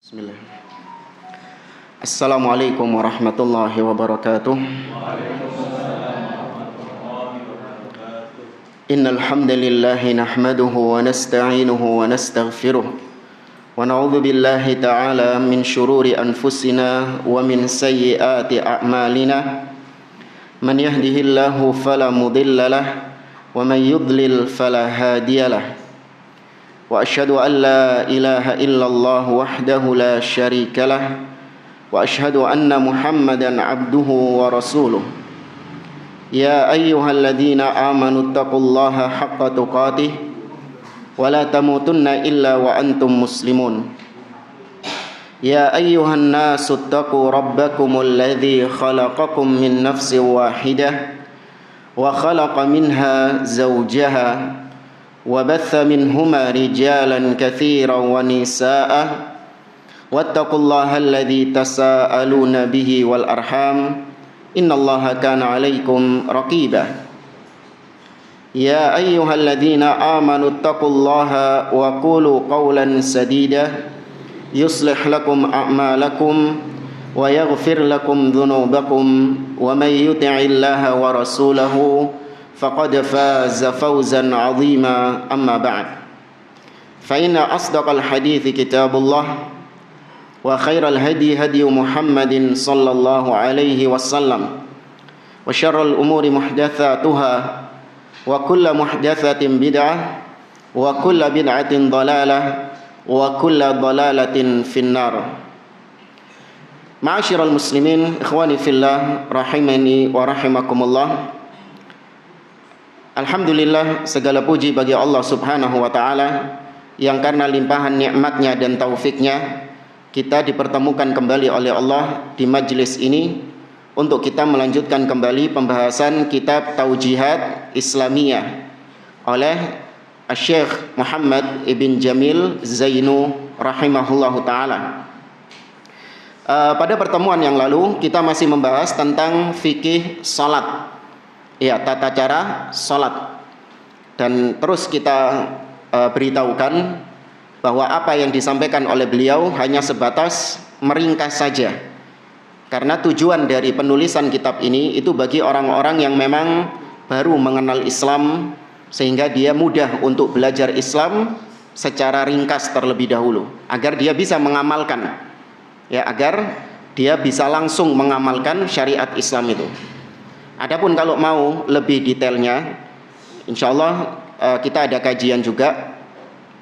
Bismillah. Assalamualaikum warahmatullahi wabarakatuh. Innal hamdalillah nahmaduhu wa nasta'inuhu wa nastaghfiruh wa na'udzu billahi ta'ala min shururi anfusina wa min sayyiati a'malina. Man yahdihillahu fala mudilla lahu wa man yudlil fala hadiya lahu. وأشهد أن لا إله إلا الله وحده لا شريك له وأشهد أن محمدا عبده ورسوله يا أيها الذين آمنوا اتقوا الله حق تقاته ولا تموتن إلا وأنتم مسلمون يا أيها الناس اتقوا ربكم الذي خلقكم من نفس واحدة وخلق منها زوجها وبث منهما رجالا كثيرا ونساء واتقوا الله الذي تساءلون به والأرحام إن الله كان عليكم رقيبا يا أيها الذين آمنوا اتقوا الله وقولوا قولا سديدا يصلح لكم أعمالكم ويغفر لكم ذنوبكم ومن يطع الله ورسوله فقد فاز فوزا عظيما أما بعد فإن أصدق الحديث كتاب الله وخير الهدي هدي محمد صلى الله عليه وسلم وشر الأمور محدثاتها وكل محدثة بدعة وكل بدعة ضلالة وكل ضلالة في النار. Ma'asyiral muslimin, ikhwani fillah, rahimani wa rahimakumullah. Alhamdulillah, segala puji bagi Allah subhanahu wa ta'ala yang karena limpahan nikmatnya dan taufiknya kita dipertemukan kembali oleh Allah di majlis ini untuk kita melanjutkan kembali pembahasan kitab Taujihat Islamiyah oleh Syekh Muhammad ibn Jamil Zainu rahimahullahu ta'ala. Pada pertemuan yang lalu kita masih membahas tentang fikih salat, ya, tata cara salat, dan terus kita beritahukan bahwa apa yang disampaikan oleh beliau hanya sebatas meringkas saja, karena tujuan dari penulisan kitab ini itu bagi orang-orang yang memang baru mengenal Islam, sehingga dia mudah untuk belajar Islam secara ringkas terlebih dahulu, agar dia bisa mengamalkan, ya, agar dia bisa langsung mengamalkan syariat Islam itu. Adapun kalau mau lebih detailnya, insya Allah kita ada kajian juga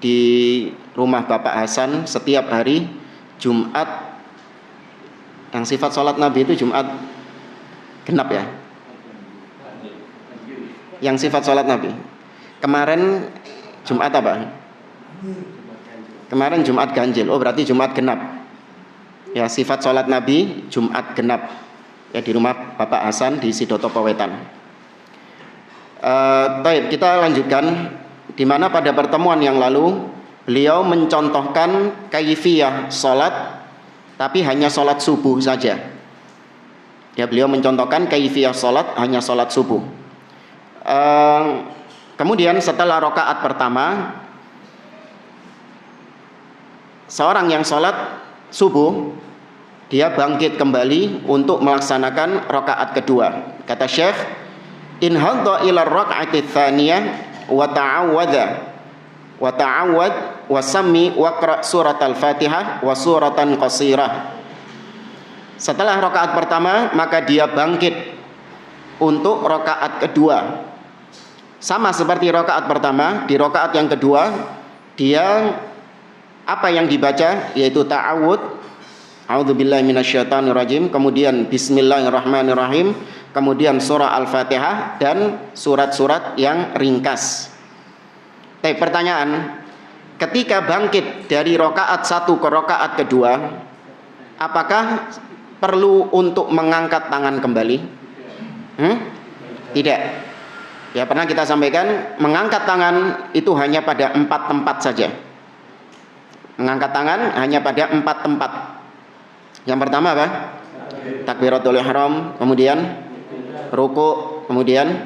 di rumah Bapak Hasan setiap hari Jumat. Yang sifat sholat Nabi itu Jumat genap, ya. Yang sifat sholat Nabi. Kemarin Jumat apa? Kemarin Jumat ganjil. Oh, berarti Jumat genap. Ya, sifat sholat Nabi Jumat genap. Ya, di rumah Bapak Hasan di Sidotopo Wetan. Baik, kita lanjutkan, di mana pada pertemuan yang lalu beliau mencontohkan kaifiyah salat, tapi hanya salat subuh saja. Ya, beliau mencontohkan kaifiyah salat hanya salat subuh. Kemudian setelah rakaat pertama, seorang yang salat subuh dia bangkit kembali untuk melaksanakan rakaat kedua. Kata Syekh, in hadda ila raka'ati tsaniyah wa ta'awwad wa sammi waqra surat al-Fatihah wa suratan qasirah. Setelah rakaat pertama, maka dia bangkit untuk rakaat kedua. Sama seperti rakaat pertama, di rakaat yang kedua dia apa yang dibaca, yaitu ta'awud, a'udzubillahi minasyaitonirrajim, kemudian bismillahirrahmanirrahim, kemudian surah Al-Fatihah dan surat-surat yang ringkas. Tapi pertanyaan, ketika bangkit dari rakaat satu ke rakaat kedua, apakah perlu untuk mengangkat tangan kembali? Tidak. Ya, pernah kita sampaikan, mengangkat tangan itu hanya pada 4 tempat saja. Mengangkat tangan hanya pada 4 tempat. Yang pertama apa? Takbiratul ihram, kemudian ruku', kemudian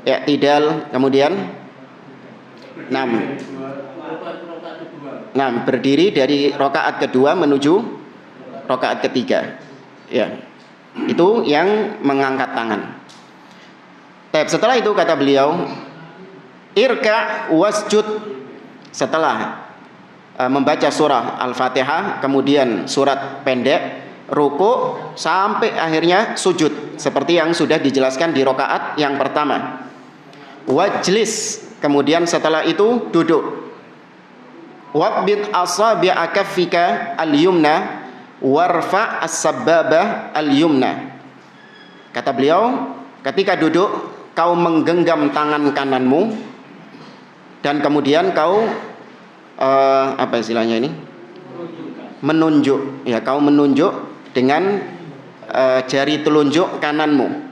i'tidal, kemudian Nah, berdiri dari rakaat kedua menuju rakaat ketiga. Ya. Itu yang mengangkat tangan. Setelah itu kata beliau, irka wasjud. Setelah membaca surah Al-Fatihah, kemudian surat pendek, ruku sampai akhirnya sujud, seperti yang sudah dijelaskan di rakaat yang pertama. Wajlis, kemudian setelah itu duduk. Waqbid asabi'a kaffika al-yumna warfa as-sababah al-yumna. Kata beliau, ketika duduk kau menggenggam tangan kananmu dan kemudian kau apa istilahnya ini? Menunjuk. Ya, kau menunjuk dengan jari telunjuk kananmu.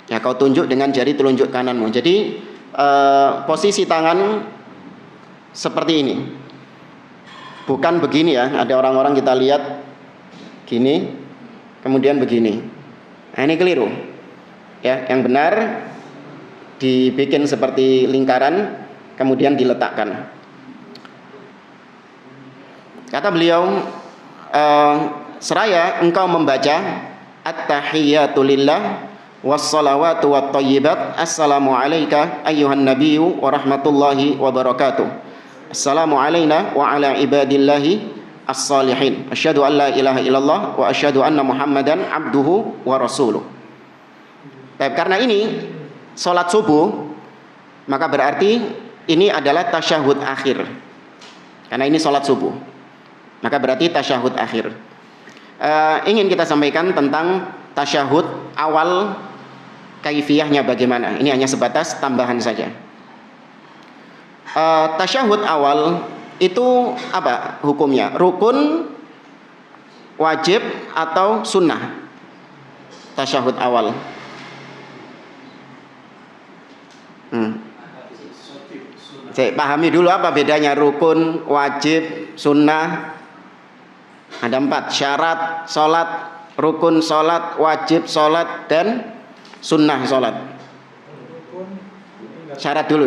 Ya, kau tunjuk dengan jari telunjuk kananmu. Jadi posisi tangan seperti ini. Bukan begini ya. Ada orang-orang kita lihat gini, kemudian begini. Nah, ini keliru. Ya, yang benar dibikin seperti lingkaran, kemudian diletakkan. Kata beliau, seraya engkau membaca at-tahiyyatu lillah wassalawatu wattayyibat, assalamu alayka ayyuhan nabiyyu wa rahmatullahi wa barakatuh, assalamu alayna wa ala ibadillahi as-salihin, asyhadu an la ilaha illallah wa asyhadu anna muhammadan abduhu wa rasuluh. Karena ini salat subuh, maka berarti ini adalah tasyahud akhir. Karena ini salat subuh, maka berarti tasyahud akhir. Ingin kita sampaikan tentang tasyahud awal, kaifiyahnya bagaimana. Ini hanya sebatas tambahan saja. Tasyahud awal itu apa hukumnya? Rukun, wajib, atau sunnah? Tasyahud awal. Saya pahami dulu apa bedanya rukun, wajib, sunnah. Ada 4 syarat sholat: rukun sholat, wajib sholat, dan sunnah sholat. Syarat dulu.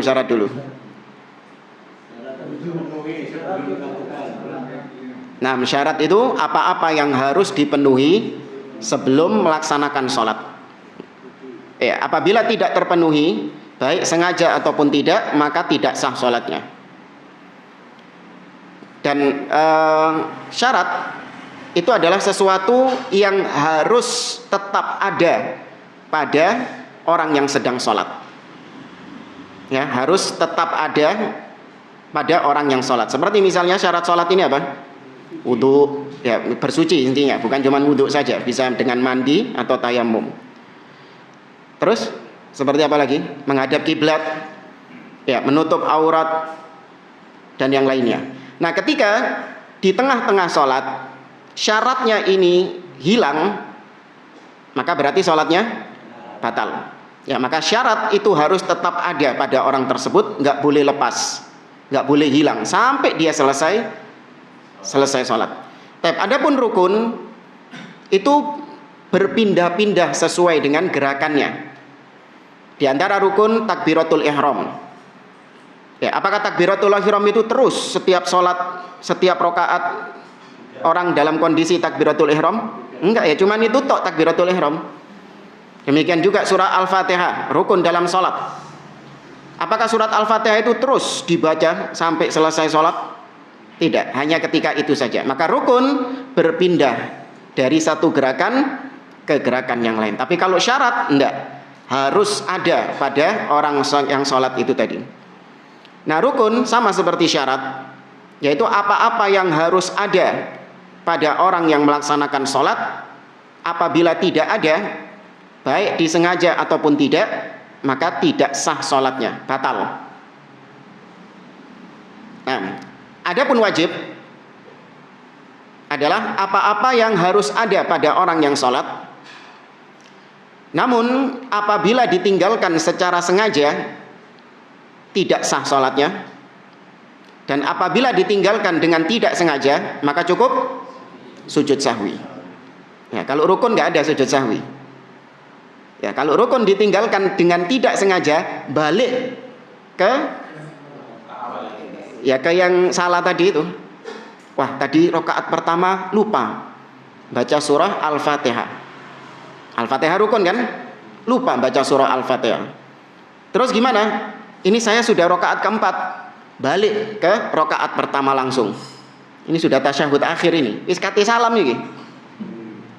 Nah, syarat itu apa-apa yang harus dipenuhi sebelum melaksanakan sholat. Apabila tidak terpenuhi, baik sengaja ataupun tidak, maka tidak sah sholatnya. Dan syarat itu adalah sesuatu yang harus tetap ada pada orang yang sedang sholat. Ya, harus tetap ada pada orang yang sholat. Seperti misalnya syarat sholat ini apa? Wudu, ya, bersuci intinya, bukan cuma wudu saja, bisa dengan mandi atau tayamum. Terus seperti apa lagi? Menghadap kiblat, ya, menutup aurat, dan yang lainnya. Nah, ketika di tengah-tengah sholat syaratnya ini hilang, maka berarti sholatnya batal. Ya, maka syarat itu harus tetap ada pada orang tersebut, nggak boleh lepas, nggak boleh hilang sampai dia selesai sholat. Adapun rukun itu berpindah-pindah sesuai dengan gerakannya. Di antara rukun takbiratul ihram. Ya, apakah takbiratul ihram itu terus setiap sholat, setiap rakaat orang dalam kondisi takbiratul ihram? Enggak ya, cuman itu tok takbiratul ihram. Demikian juga surah Al-Fatihah, rukun dalam sholat. Apakah surat Al-Fatihah itu terus dibaca sampai selesai sholat? Tidak, hanya ketika itu saja. Maka rukun berpindah dari satu gerakan ke gerakan yang lain. Tapi kalau syarat, enggak, harus ada pada orang yang sholat itu tadi. Nah, rukun sama seperti syarat, yaitu apa-apa yang harus ada pada orang yang melaksanakan sholat. Apabila tidak ada, baik disengaja ataupun tidak, maka tidak sah sholatnya, batal. Nah, adapun wajib adalah apa-apa yang harus ada pada orang yang sholat, namun apabila ditinggalkan secara sengaja, tidak sah sholatnya. Dan apabila ditinggalkan dengan tidak sengaja, maka cukup sujud sahwi. Ya, kalau rukun nggak ada sujud sahwi. Ya, kalau rukun ditinggalkan dengan tidak sengaja, balik ke Ya kayak yang salah tadi itu. Wah, tadi rakaat pertama lupa baca surah Al-Fatihah. Al-Fatihah rukun kan? Lupa baca surah Al-Fatihah. Terus gimana? Ini saya sudah rakaat keempat, balik ke rakaat pertama langsung. Ini sudah tasyahud akhir ini. Wis kate salam iki.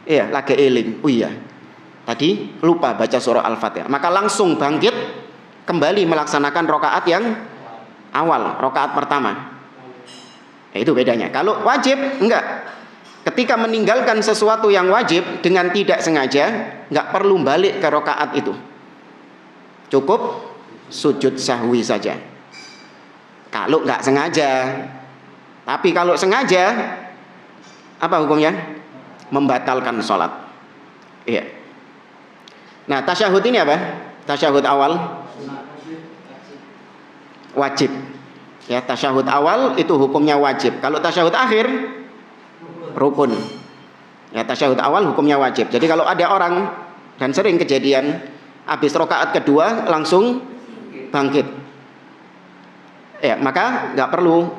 Iya, lagi eling. Oh iya. Tadi lupa baca surah Al-Fatihah. Maka langsung bangkit kembali melaksanakan rakaat yang awal, rakaat pertama. Ya, itu bedanya. Kalau wajib enggak. Ketika meninggalkan sesuatu yang wajib dengan tidak sengaja, enggak perlu balik ke rakaat itu. Cukup sujud sahwi saja. Kalau enggak sengaja. Tapi kalau sengaja, apa hukumnya? Membatalkan sholat. Iya. Nah, tasyahud ini apa? Tasyahud awal wajib. Ya, tasyahud awal itu hukumnya wajib. Kalau tasyahud akhir rukun. Ya, tasyahud awal hukumnya wajib. Jadi kalau ada orang, dan sering kejadian, habis rakaat kedua langsung bangkit. Ya, maka nggak perlu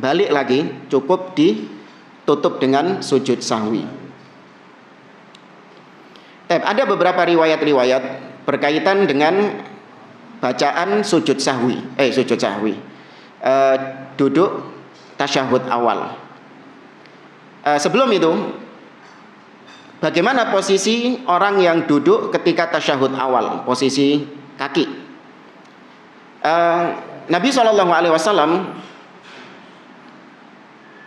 balik lagi, cukup ditutup dengan sujud sahwi. Ada beberapa riwayat-riwayat berkaitan dengan bacaan sujud sahwi. Duduk tasyahud awal. Sebelum itu, bagaimana posisi orang yang duduk ketika tasyahud awal? Posisi kaki. Nabi SAW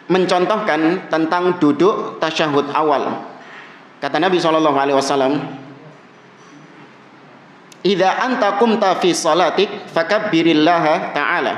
mencontohkan tentang duduk tasyahud awal. Kata Nabi SAW, "Idza anta qumta fi salatik fakabbirillaha ta'ala,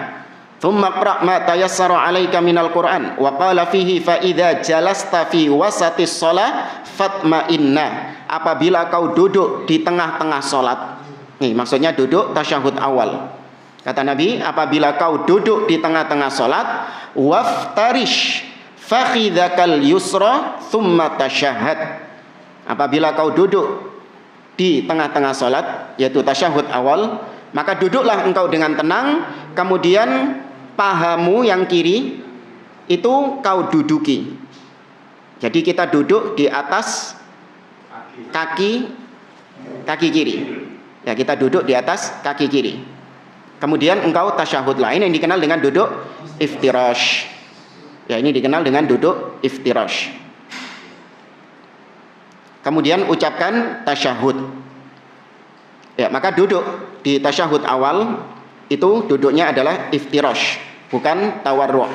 thumma qra' ma tayassara 'alaika minal Qur'an, wa qala fihi fa idza jalasta fi wasatis shalah fatma'inna." Apabila kau duduk di tengah-tengah salat. Nih, maksudnya duduk tasyahud awal. Kata Nabi, apabila kau duduk di tengah-tengah salat, waftarish fakhidhakal yusra thumma tasyahhad. Apabila kau duduk di tengah-tengah salat, yaitu tasyahud awal, maka duduklah engkau dengan tenang, kemudian pahamu yang kiri itu kau duduki. Jadi kita duduk di atas kaki kiri. Ya, kita duduk di atas kaki kiri. Kemudian engkau tasyahud lain yang dikenal dengan duduk iftirash. Ya, ini dikenal dengan duduk iftirash. Kemudian ucapkan tasyahud. Ya, maka duduk di tasyahud awal itu duduknya adalah iftirash, bukan tawarru'.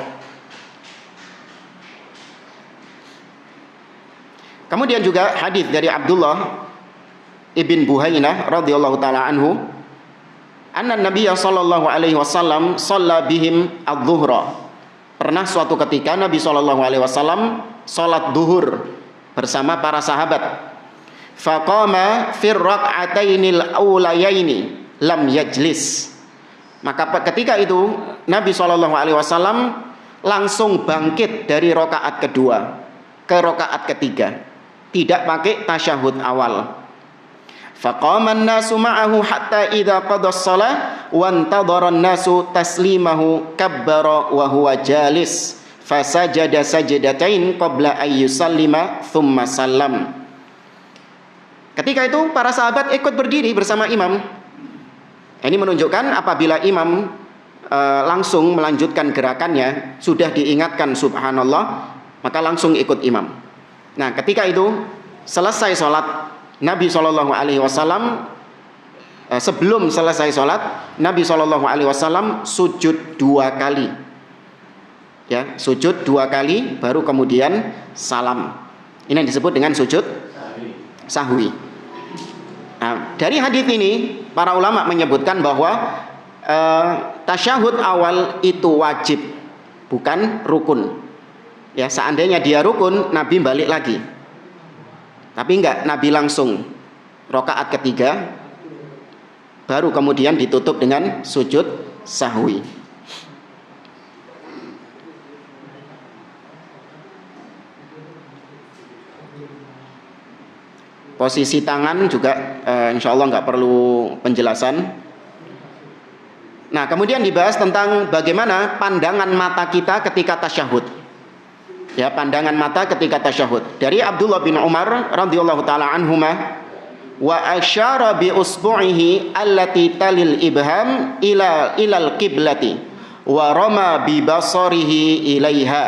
Kemudian juga hadis dari Abdullah ibn Buhainah radhiyallahu taala anhu, anna Nabiya sallallahu alaihi wasallam shalla bihim adz-dzuhra. Pernah suatu ketika Nabi sallallahu alaihi wasallam salat zuhur bersama para sahabat. Faqama fir rak'atainil aulayaini lam yajlis. Maka ketika itu Nabi sallallahu alaihi wasallam langsung bangkit dari rakaat kedua ke rakaat ketiga, tidak pakai tasyahud awal. Faqama an-nasu ma'ahu hatta idza qada as-shalah wa intadhara an-nasu taslimahu kabbara wa huwa jalis fasajada sajdatain qabla ay yusallima thumma sallam. Ketika itu para sahabat ikut berdiri bersama imam. Ini menunjukkan apabila imam langsung melanjutkan gerakannya, sudah diingatkan subhanallah, maka langsung ikut imam. Nah, ketika itu selesai sholat, Nabi SAW sebelum selesai sholat, Nabi SAW sujud 2 kali. Ya, sujud 2 kali, baru kemudian salam. Ini yang disebut dengan sujud sahwi. Nah, dari hadis ini para ulama menyebutkan bahwa tasyahud awal itu wajib, bukan rukun. Ya, seandainya dia rukun, Nabi balik lagi. Tapi enggak, Nabi langsung rakaat ketiga, baru kemudian ditutup dengan sujud sahwi. Posisi tangan juga insya Allah nggak perlu penjelasan. Nah, kemudian dibahas tentang bagaimana pandangan mata kita ketika tasyahud. Ya, pandangan mata ketika tasyahud. Dari Abdullah bin Umar radhiyallahu taala anhuma, wa asyara bi usbu'ihi allati talil ibham ilal qiblati wa rama bi basarihi ilaiha.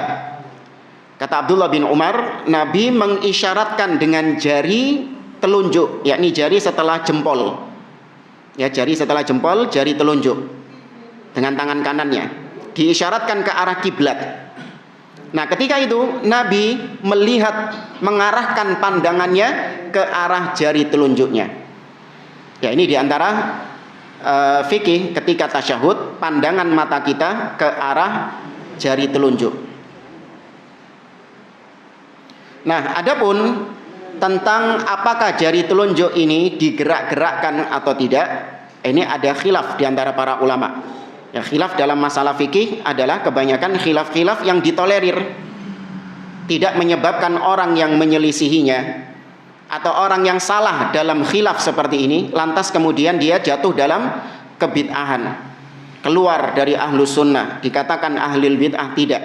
Kata Abdullah bin Umar, Nabi mengisyaratkan dengan jari telunjuk, yakni jari setelah jempol. Ya, jari setelah jempol, jari telunjuk dengan tangan kanannya diisyaratkan ke arah kiblat. Nah, ketika itu Nabi melihat, mengarahkan pandangannya ke arah jari telunjuknya. Ya, ini diantara fikih ketika tasyahud, pandangan mata kita ke arah jari telunjuk. Nah, adapun tentang apakah jari telunjuk ini digerak-gerakkan atau tidak, ini ada khilaf diantara para ulama. Ya, khilaf dalam masalah fikih adalah kebanyakan khilaf-khilaf yang ditolerir, tidak menyebabkan orang yang menyelisihinya atau orang yang salah dalam khilaf seperti ini lantas kemudian dia jatuh dalam kebid'ahan, keluar dari ahlus sunnah, dikatakan ahlul bid'ah. Tidak,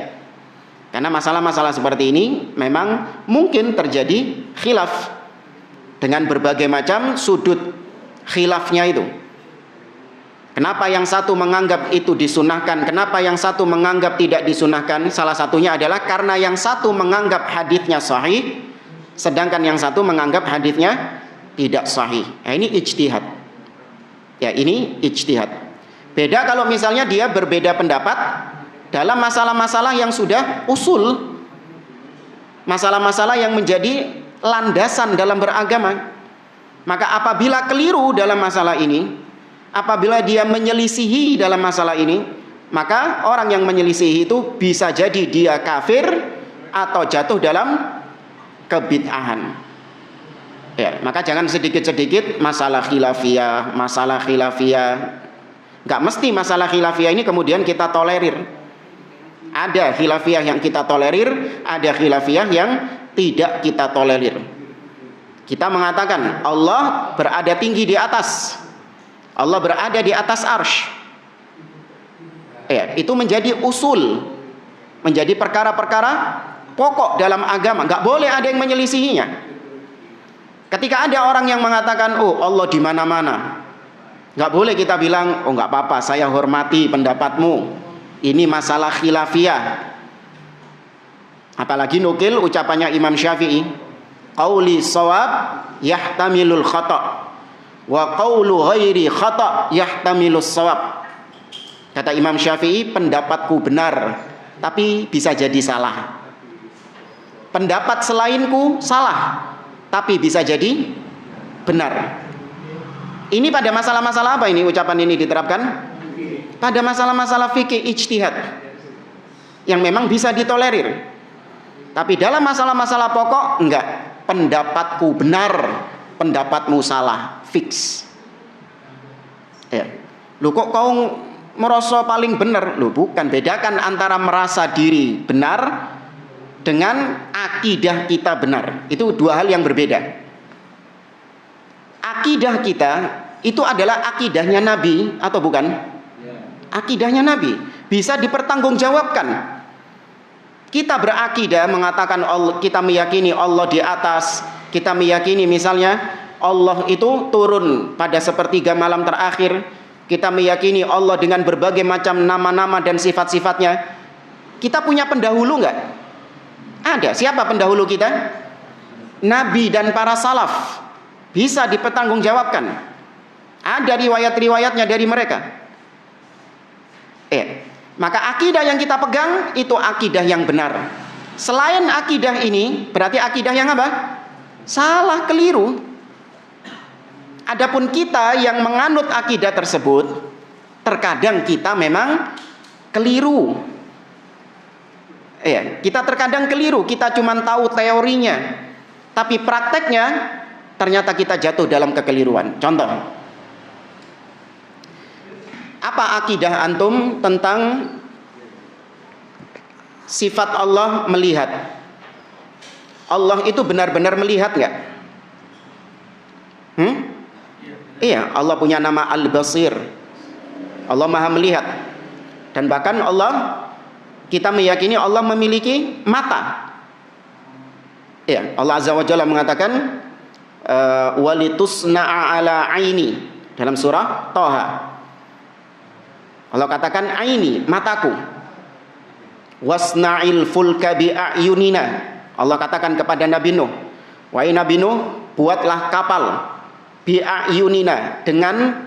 karena masalah-masalah seperti ini memang mungkin terjadi khilaf dengan berbagai macam sudut khilafnya itu. Kenapa yang satu menganggap itu disunahkan, kenapa yang satu menganggap tidak disunahkan? Salah satunya adalah karena yang satu menganggap hadisnya sahih, sedangkan yang satu menganggap hadisnya tidak sahih. Nah, ini ijtihad. Ya, ini ijtihad. Beda kalau misalnya dia berbeda pendapat dalam masalah-masalah yang sudah usul, masalah-masalah yang menjadi landasan dalam beragama. Maka apabila keliru dalam masalah ini, apabila dia menyelisihi dalam masalah ini, maka orang yang menyelisihi itu bisa jadi dia kafir atau jatuh dalam kebid'ahan. Ya, maka jangan sedikit-sedikit masalah khilafiyah. Enggak mesti masalah khilafiyah ini kemudian kita tolerir. Ada khilafiyah yang kita tolerir, ada khilafiyah yang tidak kita tolerir. Kita mengatakan Allah berada tinggi di atas, Allah berada di atas arsy. Ya, itu menjadi usul, menjadi perkara-perkara pokok dalam agama. Enggak boleh ada yang menyelisihinya. Ketika ada orang yang mengatakan, oh Allah di mana-mana, enggak boleh kita bilang, oh enggak apa-apa, saya hormati pendapatmu. Ini masalah khilafiyah. Apalagi nukil ucapannya Imam Syafi'i, qauli shawab yahtamilul khata' wa qawlu ghairi khata' yahtamilus shawab. Kata Imam Syafi'i, pendapatku benar tapi bisa jadi salah. Pendapat selainku salah tapi bisa jadi benar. Ini pada masalah-masalah apa ini ucapan ini diterapkan? Pada masalah-masalah fikih ijtihad yang memang bisa ditolerir. Tapi dalam masalah-masalah pokok enggak. Pendapatku benar, pendapatmu salah, fix. Ya. Lu kok kau merasa paling benar? Lu bukan. Bedakan antara merasa diri benar dengan akidah kita benar. Itu dua hal yang berbeda. Akidah kita itu adalah akidahnya Nabi atau bukan? Akidahnya Nabi bisa dipertanggungjawabkan. Kita berakidah mengatakan Allah, kita meyakini Allah di atas, kita meyakini misalnya Allah itu turun pada sepertiga malam terakhir, kita meyakini Allah dengan berbagai macam nama-nama dan sifat-sifatnya. Kita punya pendahulu enggak? Ada. Siapa pendahulu kita? Nabi dan para salaf. Bisa dipertanggungjawabkan. Ada riwayat-riwayatnya dari mereka. Maka akidah yang kita pegang itu akidah yang benar. Selain akidah ini berarti akidah yang apa? Salah, keliru. Adapun kita yang menganut akidah tersebut, terkadang kita memang keliru. Kita terkadang keliru, kita cuma tahu teorinya, tapi prakteknya ternyata kita jatuh dalam kekeliruan. Contoh, apa akidah antum tentang sifat Allah melihat? Allah itu benar-benar melihat nggak? Iya, Allah punya nama Al-Basir. Allah Maha melihat. Dan bahkan kita meyakini Allah memiliki mata. Ya, Allah Azza wa Jalla mengatakan walitusna'a ala aini dalam surah Thaha. Allah katakan aini, mataku. Wasna'il fulka bi'ayunina. Allah katakan kepada Nabi Nuh, wahai Nabi Nuh, buatlah kapal bi'ayunina, dengan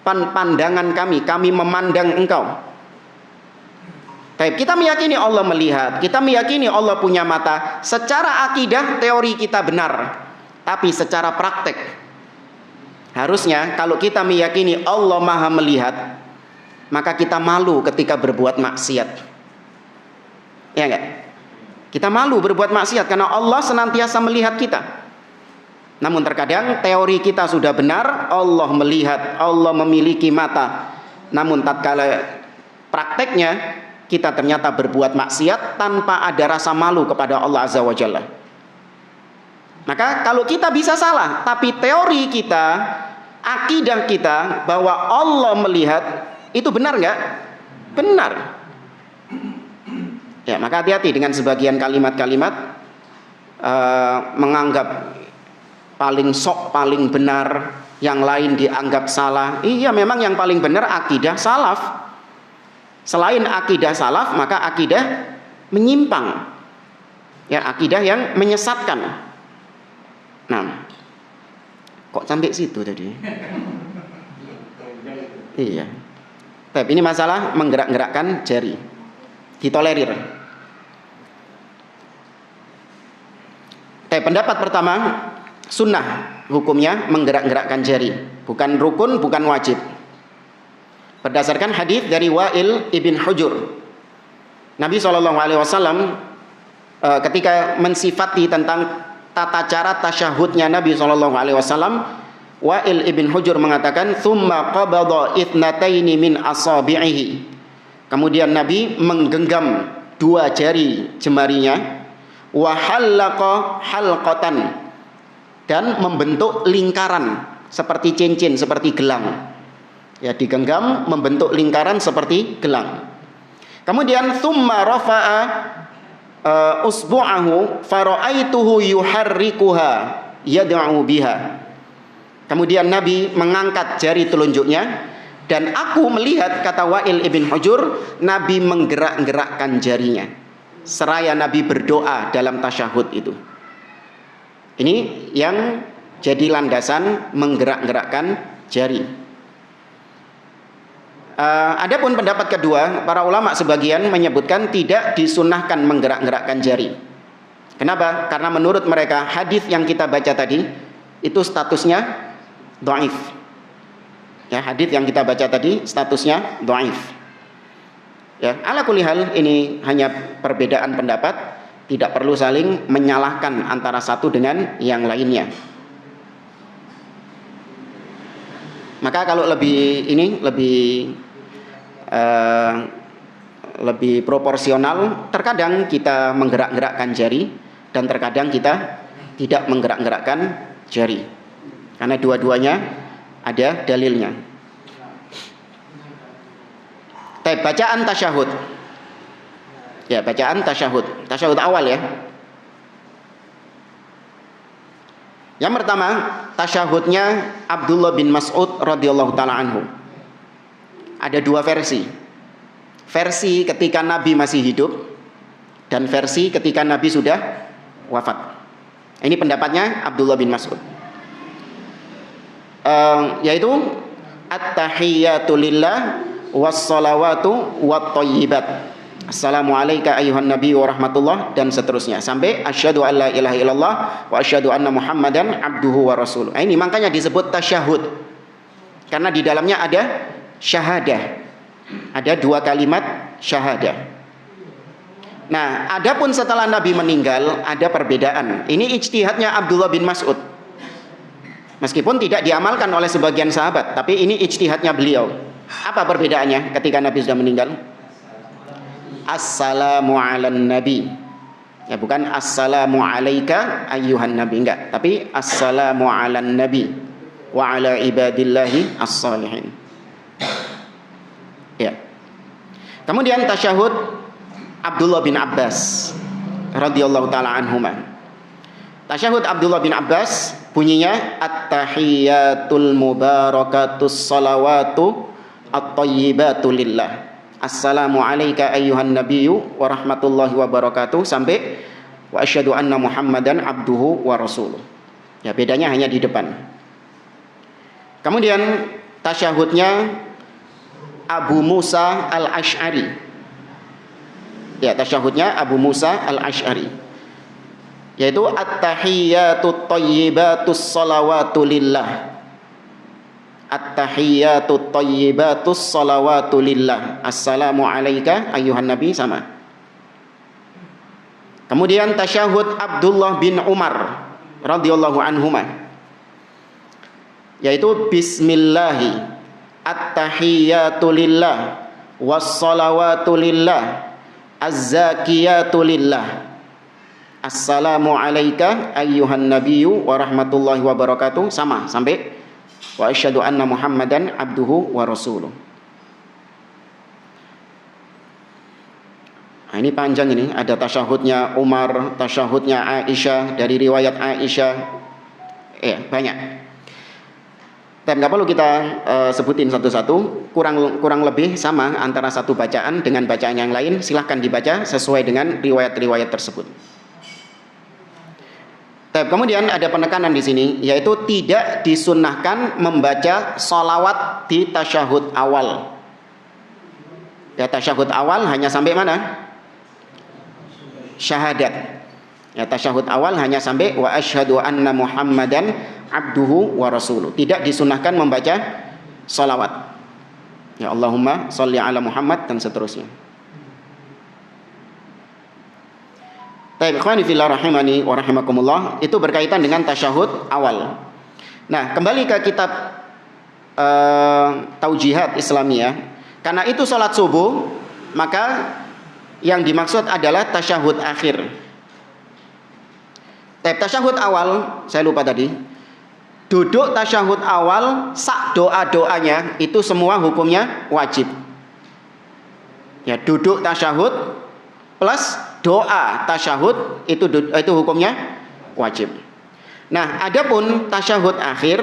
pandangan kami memandang engkau. Baik, kita meyakini Allah melihat, kita meyakini Allah punya mata. Secara akidah, teori kita benar. Tapi secara praktek, harusnya kalau kita meyakini Allah Maha melihat, maka kita malu ketika berbuat maksiat. Ya enggak? Kita malu berbuat maksiat karena Allah senantiasa melihat kita. Namun terkadang teori kita sudah benar, Allah melihat, Allah memiliki mata. Namun tatkala prakteknya kita ternyata berbuat maksiat tanpa ada rasa malu kepada Allah Azza wa Jalla. Maka kalau kita bisa salah, tapi teori kita, akidah kita bahwa Allah melihat, itu benar enggak? Benar. Ya, maka hati-hati dengan sebagian kalimat-kalimat menganggap paling sok, paling benar, yang lain dianggap salah. Iya, memang yang paling benar akidah salaf. Selain akidah salaf, maka akidah menyimpang. Ya, akidah yang menyesatkan. Nah, kok sampai situ tadi? Iya. Tapi ini masalah menggerak-gerakkan jari. Ditolerir. Pendapat pertama, sunnah hukumnya menggerak-gerakkan jari, bukan rukun, bukan wajib. Berdasarkan hadis dari Wa'il ibn Hujur, Nabi SAW ketika mensifati tentang tata cara tasyahudnya Nabi SAW, Wa'il ibn Hujur mengatakan, "Tsumma qabada ithnataini min asabi'ihi." Kemudian Nabi menggenggam 2 jari jemarinya, wa halaqa halqatan, dan membentuk lingkaran seperti cincin, seperti gelang. Ya, digenggam membentuk lingkaran seperti gelang. Kemudian tsumma rafa'a usbu'ahu fara'aituhu yuharrikuha yad'u biha. Kemudian Nabi mengangkat jari telunjuknya, dan aku melihat, kata Wa'il ibn Hujur, Nabi menggerak-gerakkan jarinya seraya Nabi berdoa dalam tasyahud itu. Ini yang jadi landasan menggerak-gerakkan jari. Adapun pendapat kedua, para ulama sebagian menyebutkan tidak disunnahkan menggerak-gerakkan jari. Kenapa? Karena menurut mereka hadis yang kita baca tadi itu statusnya dhaif. Ya, hadis yang kita baca tadi statusnya dhaif. Ya, ala kulli hal, ini hanya perbedaan pendapat, tidak perlu saling menyalahkan antara satu dengan yang lainnya. Maka kalau lebih proporsional, terkadang kita menggerak-gerakkan jari dan terkadang kita tidak menggerak-gerakkan jari, karena dua-duanya ada dalilnya. Bacaan tasyahud. Ya, bacaan tasyahud. Tasyahud awal ya. Yang pertama, tasyahudnya Abdullah bin Mas'ud radhiyallahu taala anhu. Ada 2 versi. Versi ketika Nabi masih hidup dan versi ketika Nabi sudah wafat. Ini pendapatnya Abdullah bin Mas'ud. Yaitu at-tahiyyatu lillah wassalawatu wattayyibat, assalamu alayka ayyuhan nabi wa rahmatullah, dan seterusnya sampai asyhadu an la ilaha illallah wa asyhadu anna muhammadan abduhu wa rasuluh. Ini makanya disebut tasyahud, karena di dalamnya ada syahadah, ada 2 kalimat syahadah. Nah, adapun setelah Nabi meninggal ada perbedaan. Ini ijtihadnya Abdullah bin Mas'ud, meskipun tidak diamalkan oleh sebagian sahabat, tapi ini ijtihadnya beliau. Apa perbedaannya ketika Nabi sudah meninggal? Assalamu ala nabi. Ya, bukan assalamu alaika ayyuhan nabi, enggak, tapi assalamu ala nabi wa ala ibadillahi as-salihin. Ya. Kemudian tasyahud Abdullah bin Abbas radhiyallahu taala anhuma. Tasyahud Abdullah bin Abbas bunyinya at-tahiyyatul mubarakatus salawatu at-thayyibatu lillah. Assalamu alayka ayyuhan nabiyyu wa rahmatullahi wa barakatuh sampai wa asyhadu anna Muhammadan abduhu wa rasuluh. Ya, bedanya hanya di depan. Kemudian tasyahudnya Abu Musa al-Asy'ari. Ya, tasyahudnya Abu Musa al-Asy'ari. Yaitu at-tahiyyatut thayyibatus salawatu lillah. At-tahiyyatut thayyibatus salawatu lillah. Assalamu alayka ayyuhan nabi sama. Kemudian tasyahud Abdullah bin Umar radhiyallahu anhuma, yaitu bismillahi at-tahiyyatu lillah was-salawatu lillah az-zakiyatu lillah. Assalamu alayka ayyuhan nabiyyu wa rahmatullahi wa barakatuh sama sampai wa asyhadu anna Muhammadan abduhu wa rasuluh. Nah, ini panjang ini, ada tasyahudnya Umar, tasyahudnya Aisyah, dari riwayat Aisyah. Banyak. Dan nggak perlu kita sebutin satu-satu, kurang lebih sama antara satu bacaan dengan bacaan yang lain. Silahkan dibaca sesuai dengan riwayat-riwayat tersebut. Kemudian ada penekanan di sini, yaitu tidak disunnahkan membaca sholawat di tasyahud awal. Ya, tasyahud awal hanya sampai mana? Syahadat. Ya, tasyahud awal hanya sampai wa asyhadu anna Muhammadan abduhu wa rasuluh. Tidak disunnahkan membaca sholawat. Ya, Allahumma sholli ala Muhammad dan seterusnya. Baik, ikhwani fillah rahimani wa rahimakumullah, itu berkaitan dengan tasyahud awal. Nah, kembali ke kitab Taujihat Islamiyah. Karena itu salat subuh, maka yang dimaksud adalah tasyahud akhir. Tasyahud awal, saya lupa tadi. Duduk tasyahud awal, sak doa-doanya itu semua hukumnya wajib. Ya, duduk tasyahud plus doa tasyahud itu hukumnya wajib. Nah, adapun tasyahud akhir,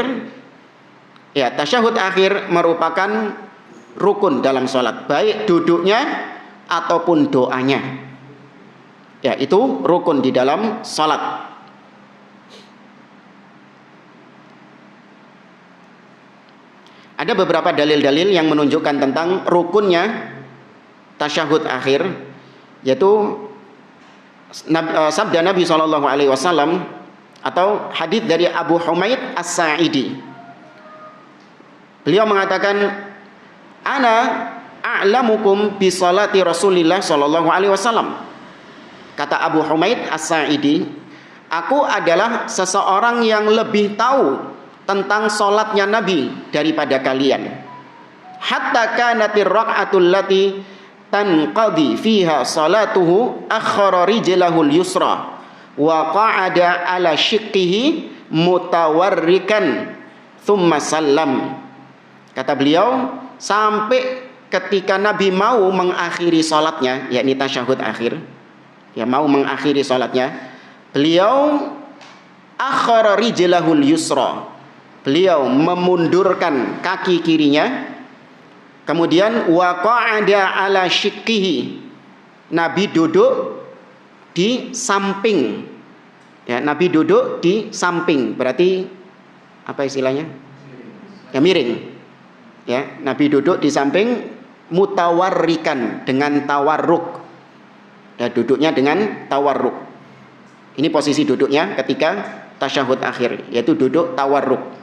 ya, tasyahud akhir merupakan rukun dalam sholat, baik duduknya ataupun doanya. Ya, itu rukun di dalam sholat. Ada beberapa dalil-dalil yang menunjukkan tentang rukunnya tasyahud akhir, yaitu sabda Nabi SAW atau hadits dari Abu Humaid As-Sa'idi. Beliau mengatakan, ana a'lamukum bi salati Rasulillah SAW. Kata Abu Humaid As-Sa'idi, aku adalah seseorang yang lebih tahu tentang salatnya Nabi daripada kalian. Hatta kanatir raq'atul lati tanqadi fiha salatuhu akhara rijlahul yusra wa qa'ada ala shiqqihi mutawarrikan thumma sallam. Kata beliau, sampai ketika Nabi mau mengakhiri salatnya, yakni tasyahud akhir, ya, mau mengakhiri salatnya, beliau akhara rijlahul yusra, beliau memundurkan kaki kirinya. Kemudian wa qa'ada ala shiqqihi, Nabi duduk di samping. Ya, Nabi duduk di samping, berarti apa istilahnya? Ya, miring. Ya, Nabi duduk di samping mutawarrikan, dengan tawarruk. Ya, duduknya dengan tawarruk. Ini posisi duduknya ketika tasyahud akhir, yaitu duduk tawarruk.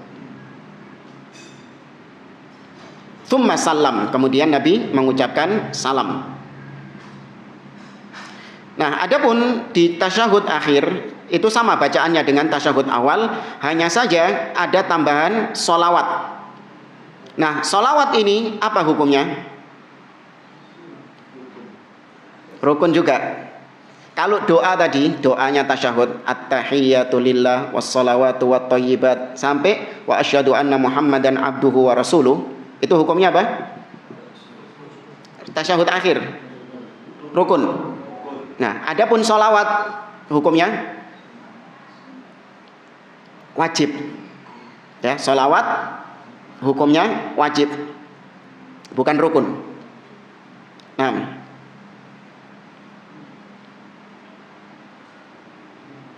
Tsumma salam, kemudian Nabi mengucapkan salam. Nah, adapun di tasyahud akhir itu sama bacaannya dengan tasyahud awal, hanya saja ada tambahan sholawat. Nah, sholawat ini apa hukumnya? Rukun juga. Kalau doa tadi, doanya tasyahud, at-tahiyyatu lillah was-shalawatu wat-thayyibat sampai wa asyhadu anna Muhammadan abduhu wa rasuluh, itu hukumnya apa? Tasyahud akhir rukun. Nah, adapun sholawat hukumnya wajib. Ya, sholawat hukumnya wajib, bukan rukun. Nah,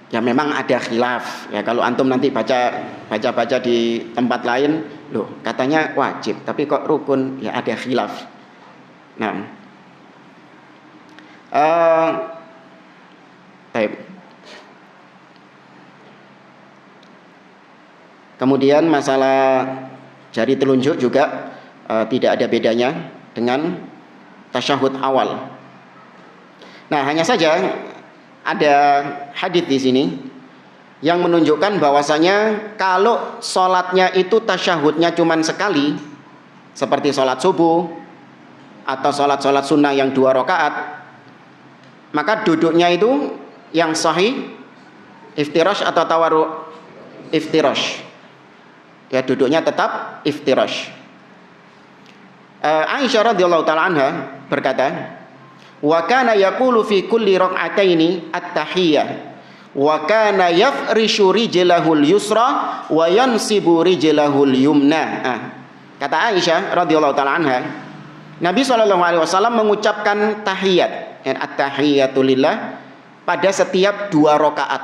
ya memang ada khilaf. Ya kalau antum nanti baca di tempat lain, loh katanya wajib, tapi kok rukun? Ya ada khilaf. Nah, baik. Kemudian masalah jari telunjuk juga tidak ada bedanya dengan tasyahud awal. Nah, hanya saja ada hadits di sini yang menunjukkan bahwasanya kalau sholatnya itu tasyahudnya cuma sekali, seperti sholat subuh atau sholat sunnah yang 2 rakaat, maka duduknya itu yang sahih iftirash atau tawarruk? Iftirash. Ya, duduknya tetap iftirash. Aisyah radhiyallahu taala anha berkata, wa kana yaqulu fi kulli rak'ataini at-tahiyyah wa kana yafrishu rijlahul yusra wa yansibu rijlahul yumna. Kata Aisyah radhiyallahu taala anha, Nabi SAW mengucapkan tahiyat, at-tahiyyatu lillah, pada setiap 2 rakaat,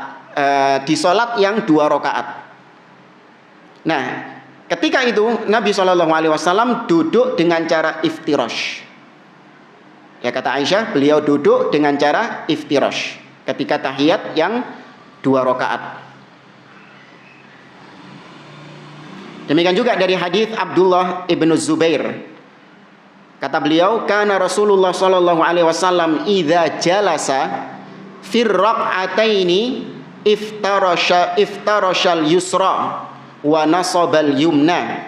di salat yang 2 rakaat. Nah, ketika itu Nabi SAW duduk dengan cara iftirash. Ya, kata Aisyah, beliau duduk dengan cara iftirash ketika tahiyat yang 2 rakaat. Demikian juga dari hadis Abdullah ibnu Zubair. Kata beliau, kana Rasulullah SAW idza jalasa fir raq'ataini iftarashal yusra wa nasabal yumna.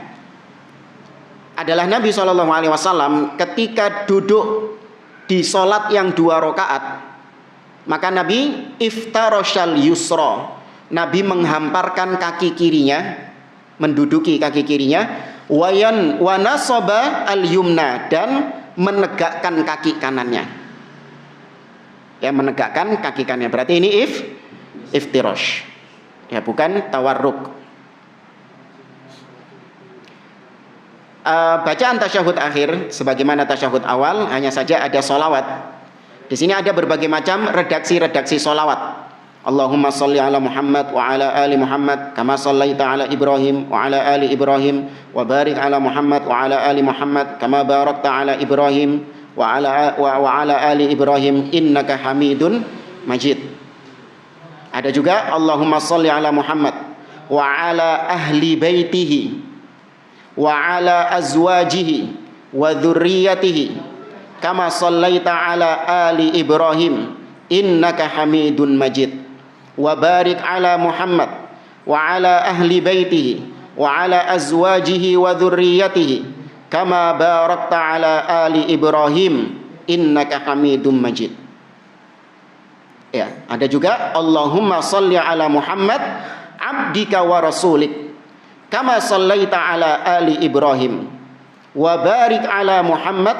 Adalah Nabi SAW ketika duduk di solat yang 2 rakaat, maka Nabi iftarashal yusra, Nabi menghamparkan kaki kirinya, menduduki kaki kirinya, wa nasaba al yumna, dan menegakkan kaki kanannya. Ya, menegakkan kaki kanannya. Berarti ini iftirash. Ya, bukan tawarruk. Bacaan tasyahud akhir sebagaimana tasyahud awal, hanya saja ada sholawat. Di sini ada berbagai macam redaksi sholawat. Allahumma sholli ala Muhammad wa ala ali Muhammad kama shallaita ala Ibrahim wa ala ali Ibrahim wa barik ala Muhammad wa ala ali Muhammad kama barakta ala Ibrahim wa ala ali Ibrahim innaka Hamidun Majid. Ada juga Allahumma sholli ala Muhammad wa ala ahli baitihi wa ala azwajihi wa dzurriyyatihi kama shallaita ala ali Ibrahim innaka Hamidun Majid wa barik ala Muhammad wa ala ahli baitihi wa ala azwajihi wa dzurriyyatihi kama barakta ala ali Ibrahim innaka Hamidun Majid. Ya, ada juga Allahumma shalli ala Muhammad abdika wa rasulik kama shallaita ala ali Ibrahim wa barik ala Muhammad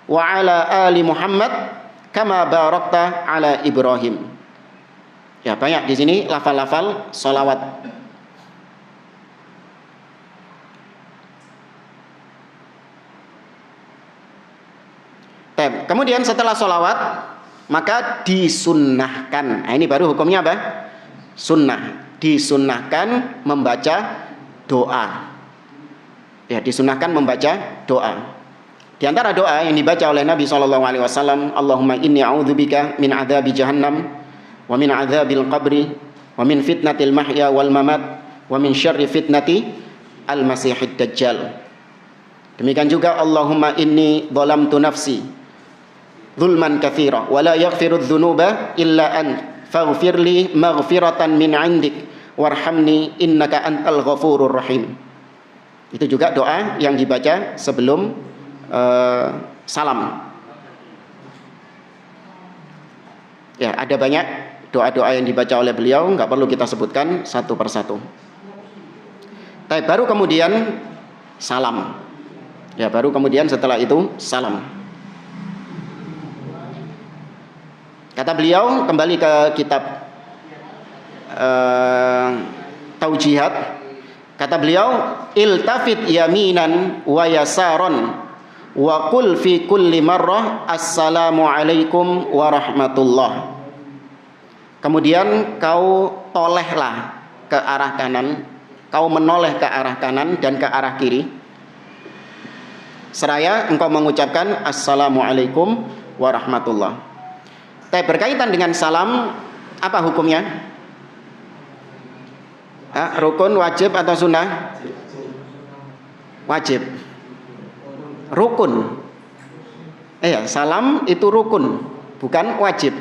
wa ala ali Muhammad kama barakta ala Ibrahim. Ya, banyak di sini lafal-lafal sholawat. Kemudian setelah sholawat maka disunnahkan. Nah, ini baru hukumnya apa? Sunnah. Disunnahkan membaca doa. Ya, disunnahkan membaca doa. Di antara doa yang dibaca oleh Nabi SAW, Allahumma inni a'udzubika min adzabi jahannam wa min adzabil qabri wa min fitnatil mahya wal mamat wa min syarri fitnati al masihid dajjal. Demikian juga Allahumma inni dhalamtu nafsi zulman katsira wa la yaghfiru dzunuba illa ant faghfirli maghfiratan min 'indik warhamni innaka antal ghafurur rahim. Itu juga doa yang dibaca sebelum salam. Ya, ada banyak doa-doa yang dibaca oleh beliau, nggak perlu kita sebutkan satu persatu. Tapi baru kemudian salam. Ya, baru kemudian setelah itu salam. Kata beliau, kembali ke kitab Taujihat, kata beliau, iltafit yaminan wa yasaron wa qul fi kulli marrah assalamu alaikum warahmatullah. Kemudian kau tolehlah ke arah kanan, kau menoleh ke arah kanan dan ke arah kiri, seraya engkau mengucapkan assalamualaikum warahmatullah. Tapi berkaitan dengan salam, apa hukumnya? Rukun, wajib atau sunnah? Wajib. Rukun. Salam itu rukun, bukan wajib.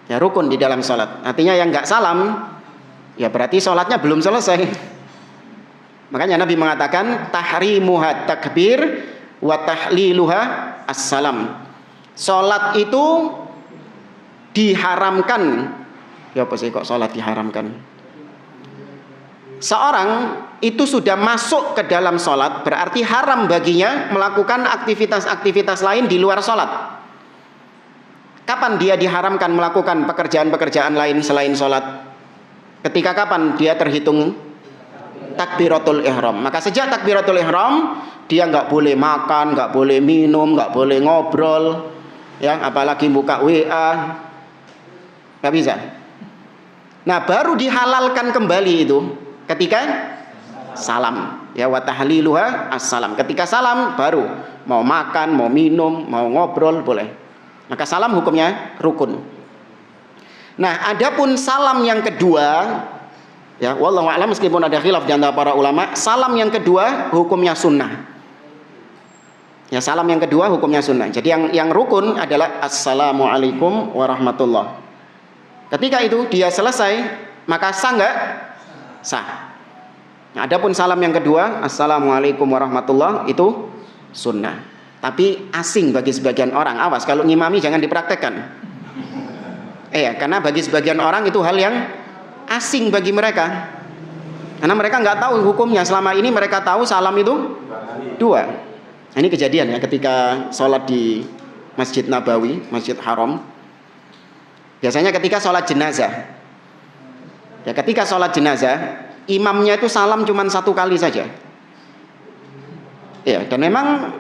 Ya, rukun di dalam sholat. Artinya yang nggak salam, ya berarti sholatnya belum selesai. Makanya Nabi mengatakan tahrimuha takbir wa tahliluha assalam. Sholat itu diharamkan. Ya apa sih kok sholat diharamkan? Seorang itu sudah masuk ke dalam sholat, berarti haram baginya melakukan aktivitas-aktivitas lain di luar sholat. Kapan dia diharamkan melakukan pekerjaan-pekerjaan lain selain sholat? Ketika kapan dia terhitung takbiratul ihram? Maka sejak takbiratul ihram, dia nggak boleh makan, nggak boleh minum, nggak boleh ngobrol, ya, apalagi buka WA, nggak bisa. Nah, baru dihalalkan kembali itu ketika salam, ya, wa tahliluha assalam. Ketika salam baru mau makan, mau minum, mau ngobrol boleh. Maka salam hukumnya rukun. Nah, adapun salam yang kedua, ya, wallahu a'lam, meskipun ada khilaf di antara para ulama, salam yang kedua hukumnya sunnah. Ya, salam yang kedua hukumnya sunnah. Jadi yang rukun adalah assalamualaikum warahmatullah. Ketika itu dia selesai, maka sah nggak? Sah. Nah, adapun salam yang kedua, assalamualaikum warahmatullah, itu sunnah. Tapi asing bagi sebagian orang. Awas kalau ngimami jangan dipraktekkan. Karena bagi sebagian orang itu hal yang asing bagi mereka. Karena mereka nggak tahu hukumnya. Selama ini mereka tahu salam itu dua. Ini kejadian ya ketika sholat di Masjid Nabawi, Masjid Haram. Biasanya ketika sholat jenazah, ya, ketika sholat jenazah, imamnya itu salam cuma satu kali saja. Ya, dan memang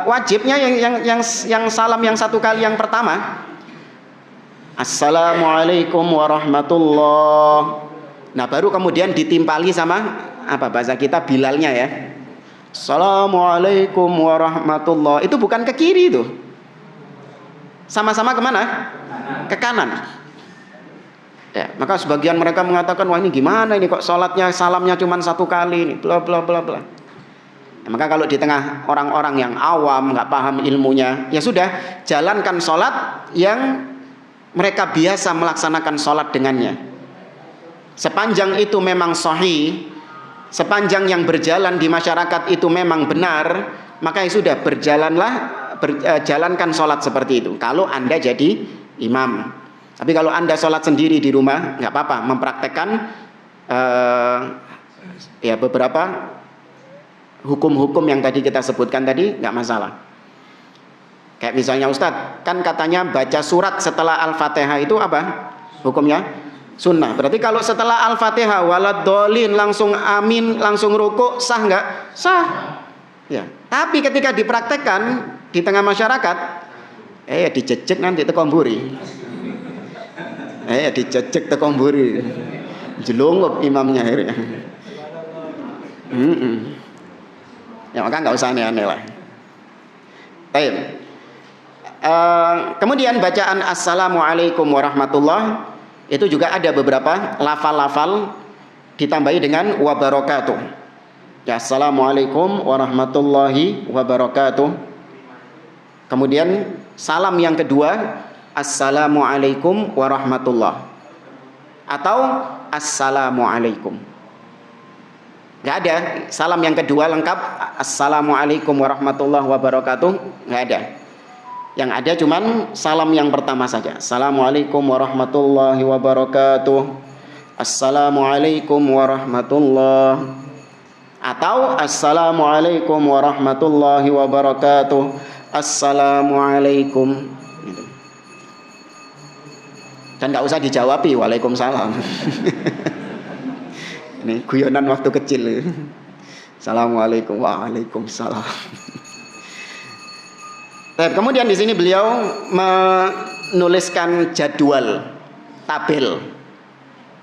wajibnya yang salam yang satu kali yang pertama, assalamualaikum warahmatullah. Nah, baru kemudian ditimpali sama apa bahasa kita Bilalnya ya. Assalamualaikum warahmatullah. Itu bukan ke kiri itu. Sama-sama kemana? Ke kanan. Ya, maka sebagian mereka mengatakan, wah ini gimana ini kok sholatnya salamnya cuma satu kali ini, bla bla bla bla. Ya, maka kalau di tengah orang-orang yang awam nggak paham ilmunya, ya sudah jalankan sholat yang mereka biasa melaksanakan sholat dengannya. Sepanjang itu memang sahih, sepanjang yang berjalan di masyarakat itu memang benar, maka ya sudah jalankan sholat seperti itu. Kalau Anda jadi imam. Tapi kalau Anda sholat sendiri di rumah, nggak apa-apa, mempraktekkan ya beberapa hukum-hukum yang tadi kita sebutkan tadi, nggak masalah. Kayak misalnya Ustadz, kan katanya baca surat setelah Al-Fatihah itu apa hukumnya? Sunnah. Berarti kalau setelah Al-Fatihah waladhdallin langsung amin, langsung rukuk, sah nggak? Sah. Ya. Tapi ketika dipraktekkan di tengah masyarakat, dijejek nanti tekomburi. Dijejek tekomburi. Jelungup imamnya akhirnya. Ya maka nggak usah aneh-aneh lah. Baik. Kemudian bacaan assalamualaikum warahmatullah itu juga ada beberapa lafal-lafal ditambahi dengan wabarakatuh. Ya, assalamualaikum warahmatullahi wabarakatuh. Kemudian salam yang kedua assalamualaikum warahmatullah atau assalamualaikum. Nggak ada salam yang kedua lengkap assalamualaikum warahmatullahi wabarakatuh, nggak ada. Yang ada cuman salam yang pertama saja, assalamualaikum warahmatullahi wabarakatuh, assalamualaikum warahmatullahi, atau assalamualaikum warahmatullahi wabarakatuh, assalamualaikum. Dan nggak usah dijawabi, waalaikumsalam. Ini guyonan waktu kecil. Assalamualaikum, waalaikumsalam. Kemudian di sini beliau menuliskan jadwal, tabel.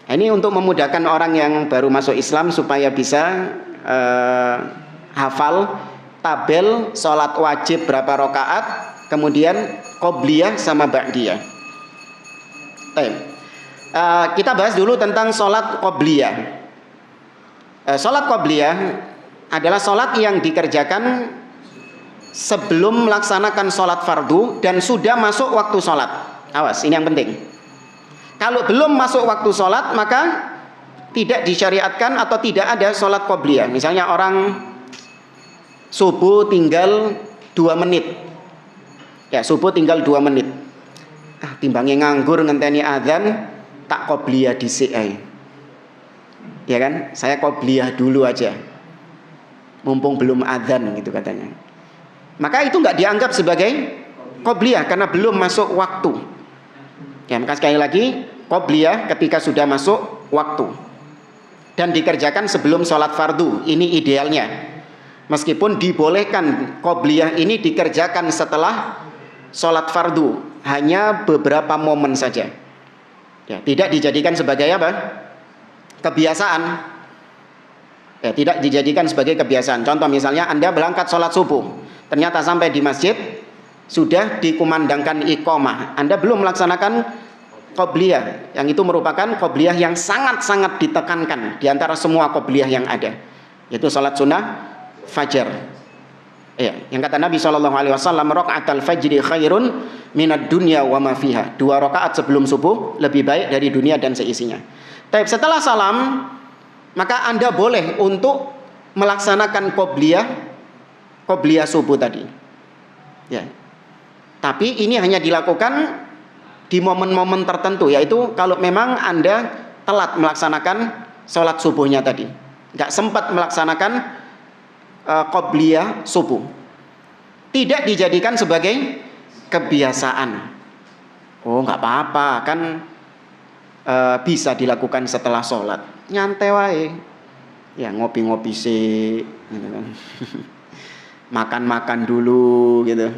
Ini untuk memudahkan orang yang baru masuk Islam supaya bisa hafal tabel sholat wajib berapa rakaat, kemudian qobliyah sama ba'diyah. Kita bahas dulu tentang sholat qobliyah. Sholat qobliyah adalah sholat yang dikerjakan sebelum melaksanakan sholat fardu dan sudah masuk waktu sholat. Awas, ini yang penting. Kalau belum masuk waktu sholat, maka tidak disyariatkan atau tidak ada sholat qobliyah. Misalnya orang subuh tinggal 2 menit. Ya, subuh tinggal 2 menit. Timbangnya nganggur ngenteni adzan, tak qobliyah dhisik ae. Ya kan? Saya qobliyah dulu aja. Mumpung belum adzan gitu katanya. Maka itu nggak dianggap sebagai qobliyah karena belum masuk waktu. Ya, maka sekali lagi qobliyah ketika sudah masuk waktu dan dikerjakan sebelum sholat fardu. Ini idealnya. Meskipun dibolehkan qobliyah ini dikerjakan setelah sholat fardu, hanya beberapa momen saja. Ya, tidak dijadikan sebagai apa? Kebiasaan. Ya, tidak dijadikan sebagai kebiasaan. Contoh misalnya Anda berangkat sholat subuh, ternyata sampai di masjid sudah dikumandangkan iqamah, Anda belum melaksanakan qobliyah, yang itu merupakan qobliyah yang sangat-sangat ditekankan di antara semua qobliyah yang ada, yaitu sholat sunnah fajar. Ya, yang kata Nabi SAW, rakaatul fajri khairun minad dunya wa ma fiha. 2 rakaat sebelum subuh lebih baik dari dunia dan seisinya. Tapi setelah salam, maka Anda boleh untuk melaksanakan qobliyah subuh tadi. Ya. Tapi ini hanya dilakukan di momen-momen tertentu, yaitu kalau memang Anda telat melaksanakan sholat subuhnya tadi, nggak sempat melaksanakan qobliyah subuh. Tidak dijadikan sebagai kebiasaan. Oh, nggak apa-apa, kan bisa dilakukan setelah sholat. Nyantai wae. Ya, ngopi-ngopi sih, gitu kan. Makan-makan dulu gitu.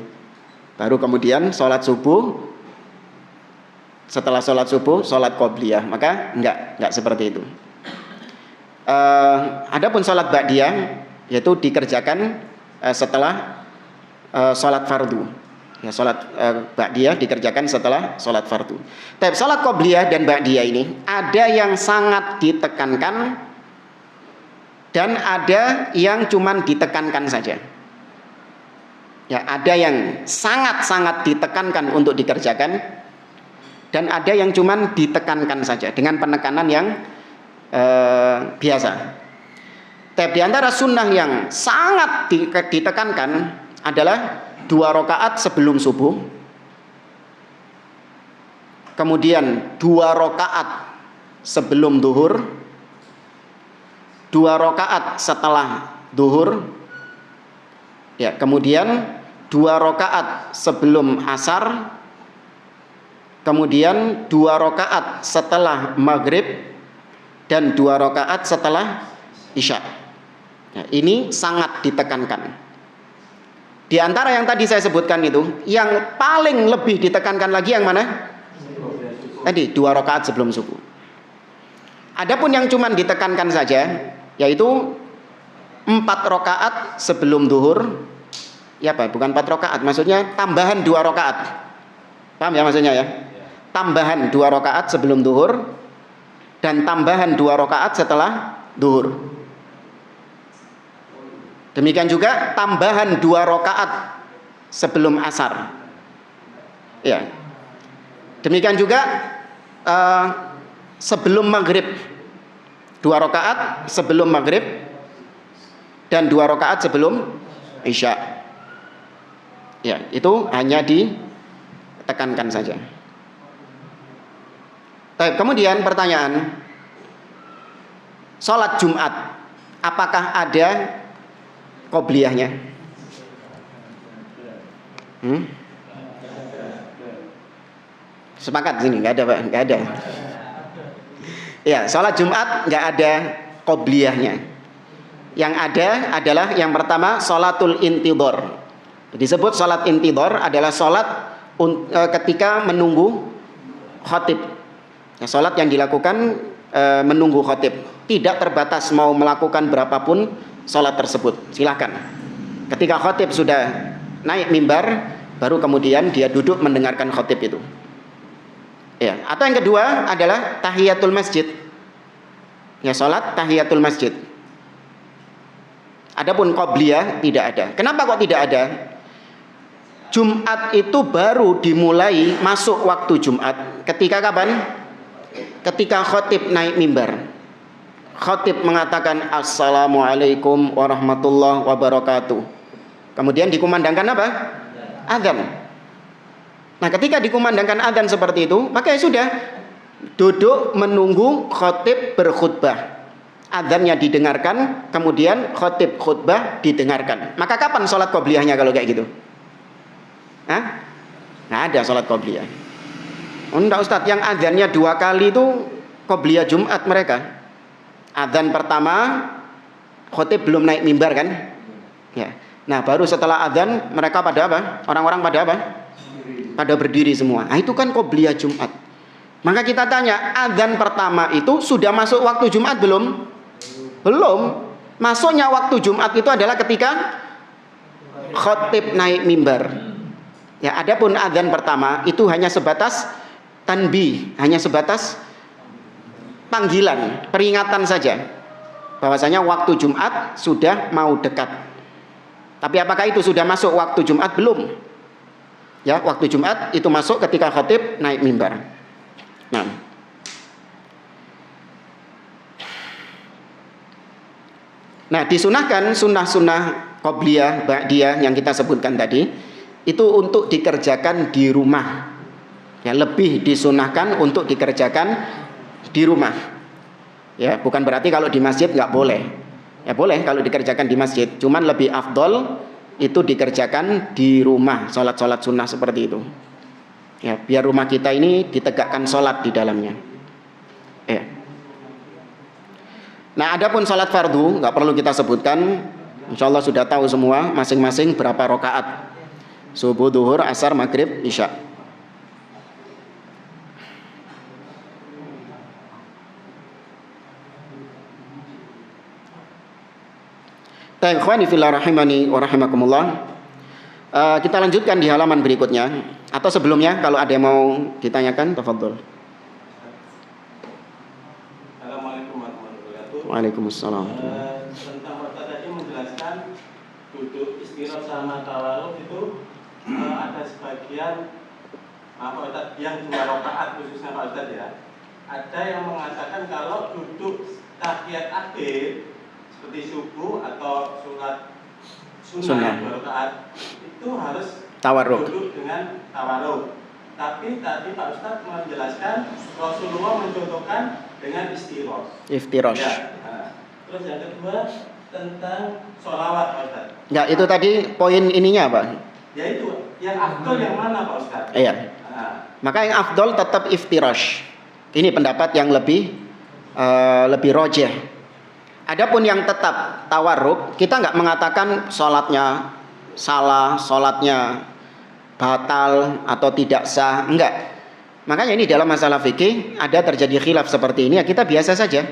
Baru kemudian sholat subuh. Setelah sholat subuh, sholat qobliyah. Maka enggak seperti itu. Adapun sholat ba'diyah, yaitu dikerjakan setelah sholat fardu. Ya, sholat ba'diyah dikerjakan setelah sholat fardu. Tapi sholat qobliyah dan ba'diyah ini ada yang sangat ditekankan dan ada yang cuman ditekankan saja. Ya, ada yang sangat-sangat ditekankan untuk dikerjakan dan ada yang cuman ditekankan saja dengan penekanan yang biasa. Tapi di antara sunnah yang sangat ditekankan adalah 2 rakaat sebelum subuh, kemudian 2 rakaat sebelum duhur, 2 rakaat setelah duhur, ya, kemudian 2 rakaat sebelum asar, kemudian 2 rakaat setelah maghrib, dan 2 rakaat setelah isya. Ya, ini sangat ditekankan. Di antara yang tadi saya sebutkan itu, yang paling lebih ditekankan lagi yang mana? Tadi 2 rakaat sebelum subuh. Adapun yang cuman ditekankan saja, yaitu 4 rakaat sebelum duhur. Ya, Pak, bukan 4 rakaat, maksudnya tambahan 2 rakaat. Paham ya maksudnya ya? Tambahan 2 rakaat sebelum duhur dan tambahan 2 rakaat setelah duhur. Demikian juga tambahan 2 rakaat sebelum asar. Ya. Demikian juga sebelum maghrib, 2 rakaat sebelum maghrib dan 2 rakaat sebelum isya. Ya, itu hanya ditekankan saja. Kemudian pertanyaan, sholat Jumat, apakah ada qobliyahnya? Sepakat sini, nggak ada Pak, nggak ada. Ya, sholat Jumat nggak ada qobliyahnya. Yang ada adalah yang pertama sholatul intidhar. Disebut sholat intidhar adalah sholat ketika menunggu khatib. Ya, sholat yang dilakukan menunggu khatib. Tidak terbatas mau melakukan berapapun sholat tersebut. Silakan. Ketika khatib sudah naik mimbar, baru kemudian dia duduk mendengarkan khatib itu. Ya, atau yang kedua adalah tahiyatul masjid. Ya, sholat tahiyatul masjid. Adapun qobliyah tidak ada. Kenapa kok tidak ada? Jumat itu baru dimulai masuk waktu Jumat ketika kapan? Ketika khatib naik mimbar. Khatib mengatakan assalamualaikum warahmatullahi wabarakatuh. Kemudian dikumandangkan apa? Adzan. Nah, ketika dikumandangkan adzan seperti itu, maka ya sudah, duduk menunggu khatib berkhutbah. Adzannya didengarkan, kemudian khatib khutbah didengarkan. Maka kapan sholat qobliyahnya kalau kayak gitu? Hah? Nggak ada sholat qobliyah. Enggak Ustadz, yang adzannya 2 kali itu qobliyah Jumat mereka. Adzan pertama, khatib belum naik mimbar kan? Ya. Nah, baru setelah adzan mereka pada apa? Orang-orang pada apa? Pada berdiri semua. Nah, itu kan qobliyah Jumat. Maka kita tanya, adzan pertama itu sudah masuk waktu Jumat belum? Belum. Masuknya waktu Jumat itu adalah ketika khatib naik mimbar. Ya, adapun adzan pertama itu hanya sebatas tanbih, hanya sebatas panggilan, peringatan saja bahwasanya waktu Jumat sudah mau dekat. Tapi apakah itu sudah masuk waktu Jumat? Belum. Ya, waktu Jumat itu masuk ketika khatib naik mimbar. Nah, disunahkan sunnah-sunnah qobliyah, ba'diyah yang kita sebutkan tadi itu untuk dikerjakan di rumah. Ya, lebih disunahkan untuk dikerjakan di rumah. Ya, bukan berarti kalau di masjid nggak boleh. Ya boleh kalau dikerjakan di masjid, cuman lebih afdol itu dikerjakan di rumah, sholat-sholat sunnah seperti itu. Ya, biar rumah kita ini ditegakkan sholat di dalamnya. Ya. Nah, adapun sholat fardu nggak perlu kita sebutkan, insya Allah sudah tahu semua masing-masing berapa rakaat. Subuh, duhur, asar, maghrib, isya. Ikhwani fillah rahimani wa rahimakumullah. Kita lanjutkan di halaman berikutnya atau sebelumnya kalau ada yang mau ditanyakan, tafadhol. Assalamualaikum warahmatullahi wabarakatuh. Waalaikumsalam. Tentang Pak tadi menjelaskan duduk istirahat sama tawarruk itu ada sebagian Pak Ustaz yang 2 rakaat khususnya Pak Ustaz ya. Ada yang mengatakan kalau duduk tahiyat akhir seperti subuh atau sholat sunnah 2 rakaat itu harus Tawarruk. duduk dengan tawarruk. Tapi tadi Pak Ustaz menjelaskan Rasulullah mencontohkan dengan Iftirash. Ya. Nah, terus yang kedua tentang sholawat Pak Ustaz. Ya, itu tadi poin ininya apa? Ya itu yang afdol yang mana Pak Ustaz? Iya. Nah. Maka yang afdol tetap iftirash. Ini pendapat yang lebih rojeh. Adapun yang tetap tawarruk, kita nggak mengatakan sholatnya salah, sholatnya batal atau tidak sah, enggak. Makanya ini dalam masalah fikih ada terjadi khilaf seperti ini, ya kita biasa saja.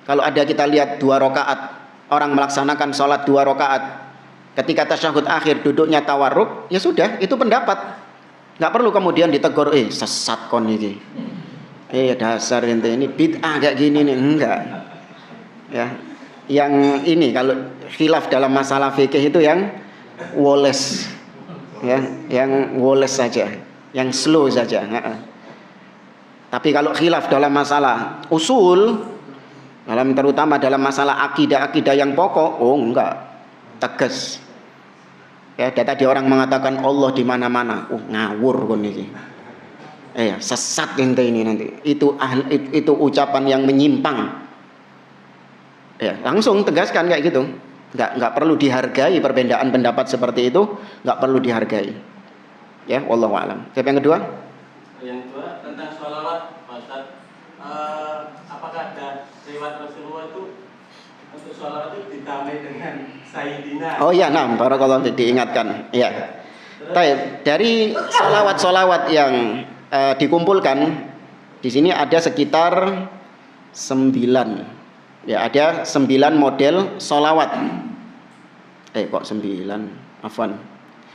Kalau ada kita lihat 2 rakaat, orang melaksanakan sholat 2 rakaat, ketika tasyahud akhir duduknya tawarruk, ya sudah, itu pendapat. Nggak perlu kemudian ditegur, sesat kon ini. Dasar ini bid'ah kayak gini nih, enggak. Ya, yang ini kalau khilaf dalam masalah fikih itu yang woles, ya, yang woles saja, yang slow saja. Tapi kalau khilaf dalam masalah usul, terutama dalam masalah akidah yang pokok, enggak, tegas. Ya, tadi orang mengatakan Allah di mana-mana, ngawur kon iki. Sesat ente ini nanti. Itu ucapan yang menyimpang. Ya, langsung tegaskan kayak gitu. Enggak perlu dihargai perbedaan pendapat seperti itu, enggak perlu dihargai. Ya, wallahu a'lam. Siapa yang kedua? Yang kedua tentang sholawat, Pak Ustaz. Apakah ada riwayat Rasulullah itu untuk sholawat itu ditambah dengan Sayyidina? Oh iya, nah, barakallahu diingatkan. Ya. Dari sholawat yang dikumpulkan di sini ada sekitar 9. Ya, ada 9 model sholawat. Kok 9? Afwan.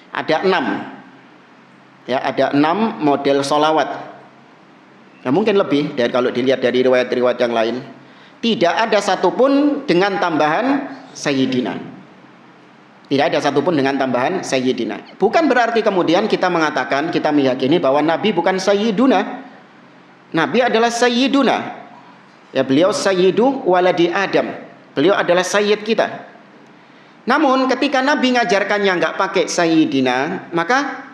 Ada 6. Ya, ada 6 model sholawat. Ya, mungkin lebih dari kalau dilihat dari riwayat-riwayat yang lain. Tidak ada satupun dengan tambahan Sayyidina. Tidak ada satupun dengan tambahan Sayyidina. Bukan berarti kemudian kita mengatakan, kita meyakini bahwa Nabi bukan Sayyiduna. Nabi adalah Sayyiduna. Ya, beliau Sayyidu waladi Adam. Beliau adalah Sayyid kita. Namun ketika Nabi ngajarkannya nggak pakai Sayyidina, maka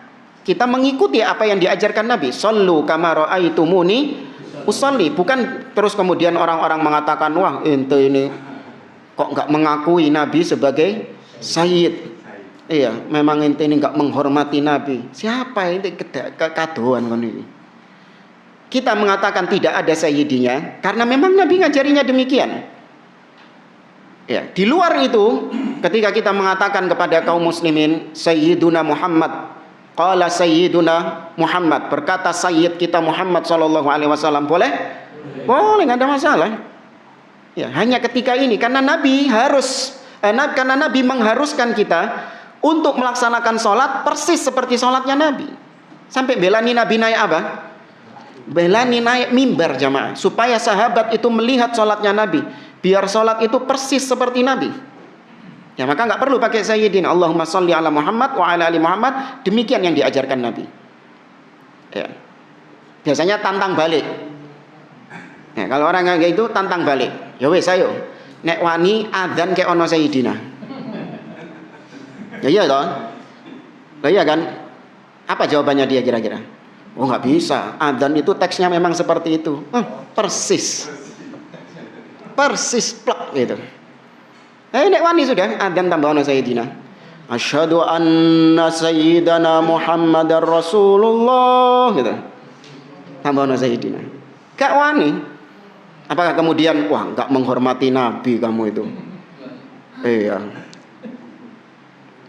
kita mengikuti apa yang diajarkan Nabi. Shallu kama ra'aitumuni usolli. Bukan terus kemudian orang-orang mengatakan, wah ente ini kok nggak mengakui Nabi sebagai Sayyid. Iya, memang ente ini nggak menghormati Nabi. Siapa ente kekadoan kan ini? Kita mengatakan tidak ada Sayyidinya karena memang Nabi ngajarinya demikian. Ya, di luar itu ketika kita mengatakan kepada kaum muslimin Sayyiduna Muhammad, qala Sayyiduna Muhammad, berkata Sayyid kita Muhammad sallallahu alaihi wasallam, boleh? Boleh, enggak ada masalah. Ya, hanya ketika ini karena Nabi karena Nabi mengharuskan kita untuk melaksanakan sholat persis seperti sholatnya Nabi. Sampai belani Nabi naik apa? Belani naik mimbar jamaah supaya sahabat itu melihat sholatnya Nabi, biar sholat itu persis seperti Nabi. Ya, maka nggak perlu pakai Sayyidina. Allahumma sholli ala Muhammad wa ala ali Muhammad. Demikian yang diajarkan Nabi. Ya. Biasanya tantang balik. Ya, kalau orang kayak itu tantang balik. Ya wes ayo. Nek wani adzan ke ono Sayyidina. Ya iya toh? Lah iya kan? Apa jawabannya dia kira-kira? Oh nggak bisa. Adzan itu teksnya memang seperti itu. Persis plak gitu. Nek wani sudah adzan tambah ono Sayyidina. Asyhadu anna sayyidana Muhammadar Rasulullah gitu. Tambah ono Sayyidina. Gak wani. Apakah kemudian wah gak menghormati Nabi kamu itu? Iya.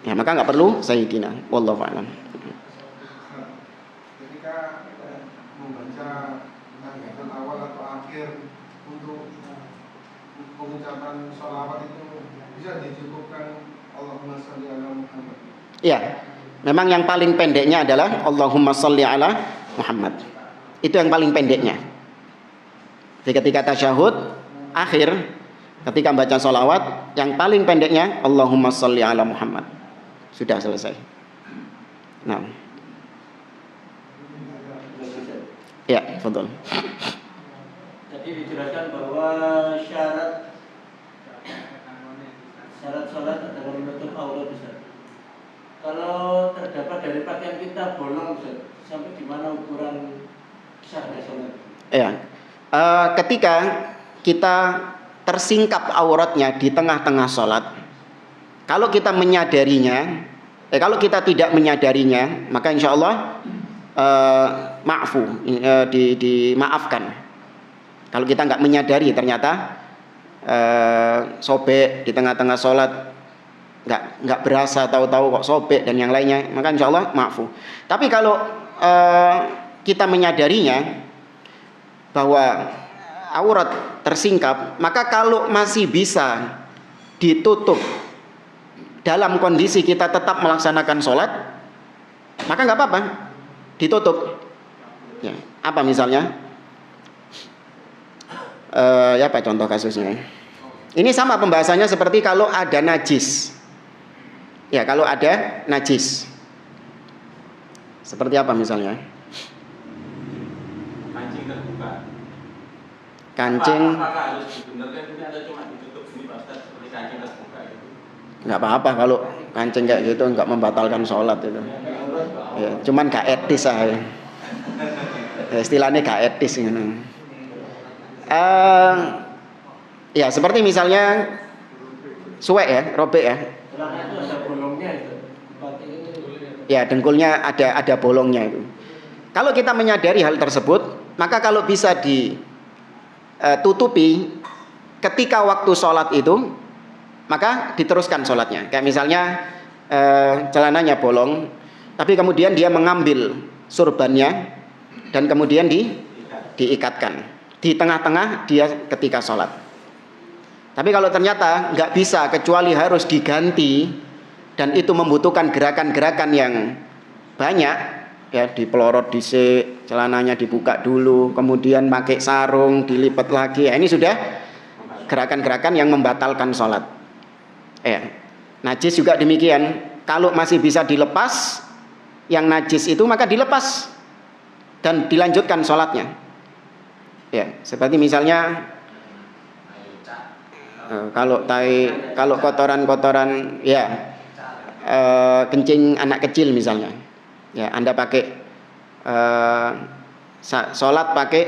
Ya maka gak perlu Sayyidina. Wallahu a'lam. Ketika membaca tahiyat awal atau akhir untuk pengucapan sholawat itu bisa dicukupkan Allahumma sholli ala Muhammad. Iya. Memang yang paling pendeknya adalah Allahumma sholli ala Muhammad. Itu yang paling pendeknya. Jadi ketika tasyahud akhir, ketika baca sholawat, yang paling pendeknya Allahumma sholli ala Muhammad. Sudah selesai. Nah. Ya, betul. Tadi dijelaskan bahwa syarat sholat adalah menutup aurat, Ustaz. Kalau terdapat dari pakaian kita bolong, Ustaz, sampai di mana ukuran syarat sholat? Ya. Ketika kita tersingkap auratnya di tengah-tengah sholat, kalau kita menyadarinya, kalau kita tidak menyadarinya, maka insya Allah dimaafkan. Kalau kita nggak menyadari ternyata sobek di tengah-tengah sholat, nggak berasa, tahu-tahu kok sobek dan yang lainnya, maka insya Allah maafu. Tapi kalau kita menyadarinya bahwa aurat tersingkap, maka kalau masih bisa ditutup dalam kondisi kita tetap melaksanakan sholat, maka nggak apa-apa, ditutup. Ya, apa misalnya? Ya apa contoh kasusnya? Ini sama pembahasannya seperti kalau ada najis. Ya, kalau ada najis. Seperti apa misalnya? Kancing terbuka. Kancing. Apakah harus dibenarkan ini atau cuma ditutup ini Pak Ustaz seperti kancing terbuka gitu? Nggak apa-apa kalau kancing kayak gitu, nggak membatalkan sholat itu. Ya, cuman gak etis aja. Ya, istilahnya gak etis gitu. Ya seperti misalnya suwek ya, robek ya. Celana itu ada bolongnya itu. Ya, dengkulnya ada bolongnya itu. Kalau kita menyadari hal tersebut, maka kalau bisa ditutupi ketika waktu sholat itu, maka diteruskan sholatnya. Kayak misalnya celananya bolong, tapi kemudian dia mengambil surbannya dan kemudian diikatkan di tengah-tengah dia ketika sholat. Tapi kalau ternyata nggak bisa kecuali harus diganti dan itu membutuhkan gerakan-gerakan yang banyak, ya dipelorot dhisik, celananya dibuka dulu, kemudian pakai sarung, dilipat lagi. Ya, ini sudah gerakan-gerakan yang membatalkan sholat. Ya. Najis juga demikian. Kalau masih bisa dilepas yang najis itu, maka dilepas dan dilanjutkan sholatnya. Ya, seperti misalnya kalau kotoran-kotoran, ya kencing anak kecil misalnya, ya Anda pakai sholat pakai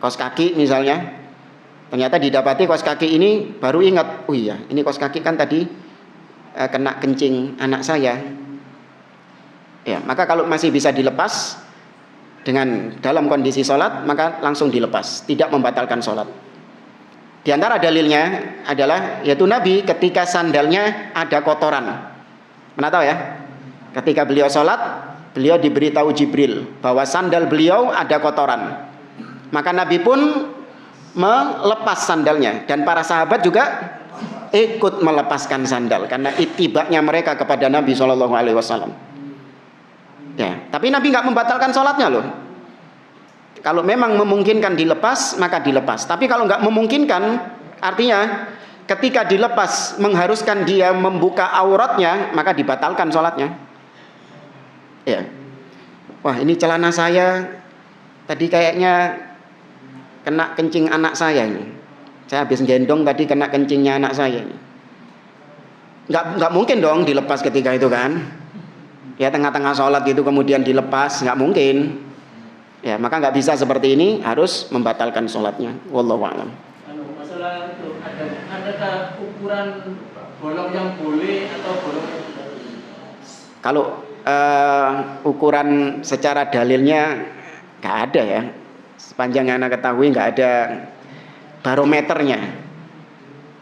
kaos kaki misalnya, ternyata didapati kaos kaki ini baru ingat, oh iya ini kaos kaki kan tadi kena kencing anak saya. Ya, maka kalau masih bisa dilepas dengan dalam kondisi sholat, maka langsung dilepas, tidak membatalkan sholat. Di antara dalilnya adalah yaitu Nabi ketika sandalnya ada kotoran. Mana tahu ya? Ketika beliau sholat, beliau diberitahu Jibril bahwa sandal beliau ada kotoran. Maka Nabi pun melepas sandalnya dan para sahabat juga ikut melepaskan sandal karena itibaknya mereka kepada Nabi SAW. Ya, tapi Nabi nggak membatalkan sholatnya loh. Kalau memang memungkinkan dilepas, maka dilepas. Tapi kalau nggak memungkinkan, artinya ketika dilepas mengharuskan dia membuka auratnya, maka dibatalkan sholatnya. Ya, wah ini celana saya tadi kayaknya kena kencing anak saya ini. Saya habis gendong tadi kena kencingnya anak saya ini. Nggak mungkin dong dilepas ketika itu kan. Ya tengah-tengah sholat itu kemudian dilepas, nggak mungkin. Ya maka nggak bisa seperti ini, harus membatalkan sholatnya. Wallahu a'lam. Masalah itu adakah ukuran bolong yang boleh atau bolong yang tidak boleh? Kalau ukuran secara dalilnya nggak ada ya. Sepanjang yang Anda ketahui nggak ada barometernya.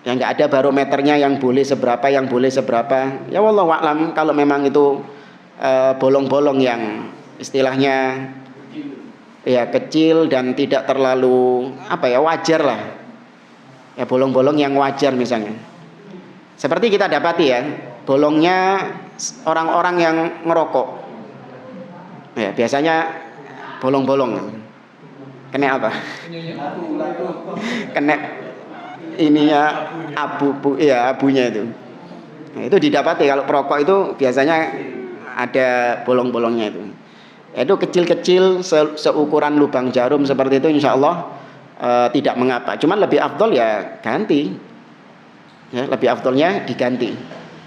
Ya nggak ada barometernya yang boleh seberapa, yang boleh seberapa. Ya wallahu a'lam. Kalau memang itu bolong-bolong yang istilahnya ya kecil dan tidak terlalu wajar lah, ya bolong-bolong yang wajar misalnya, seperti kita dapati ya bolongnya orang-orang yang ngerokok, ya biasanya bolong-bolong kena apa? Kena ininya abunya itu. Nah, itu didapati kalau perokok itu biasanya ada bolong-bolongnya itu. Itu kecil-kecil seukuran lubang jarum seperti itu, insya Allah tidak mengapa. Cuman lebih afdol ya ganti, ya, lebih afdolnya diganti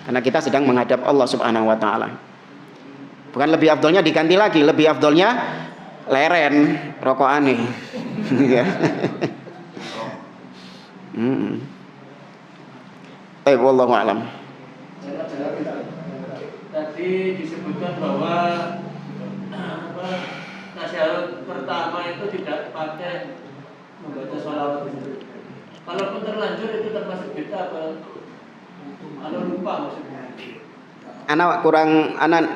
karena kita sedang menghadap Allah Subhanahu Wa Taala. Bukan lebih afdolnya diganti lagi, lebih afdolnya leren rokok aneh. Wallahu a'lam. Tadi disebutkan bahwa tasyahud pertama itu tidak pakai membaca sholawat itu. Kalaupun terlanjur itu termasuk bid'ah apa? Kalau lupa maksudnya. Anak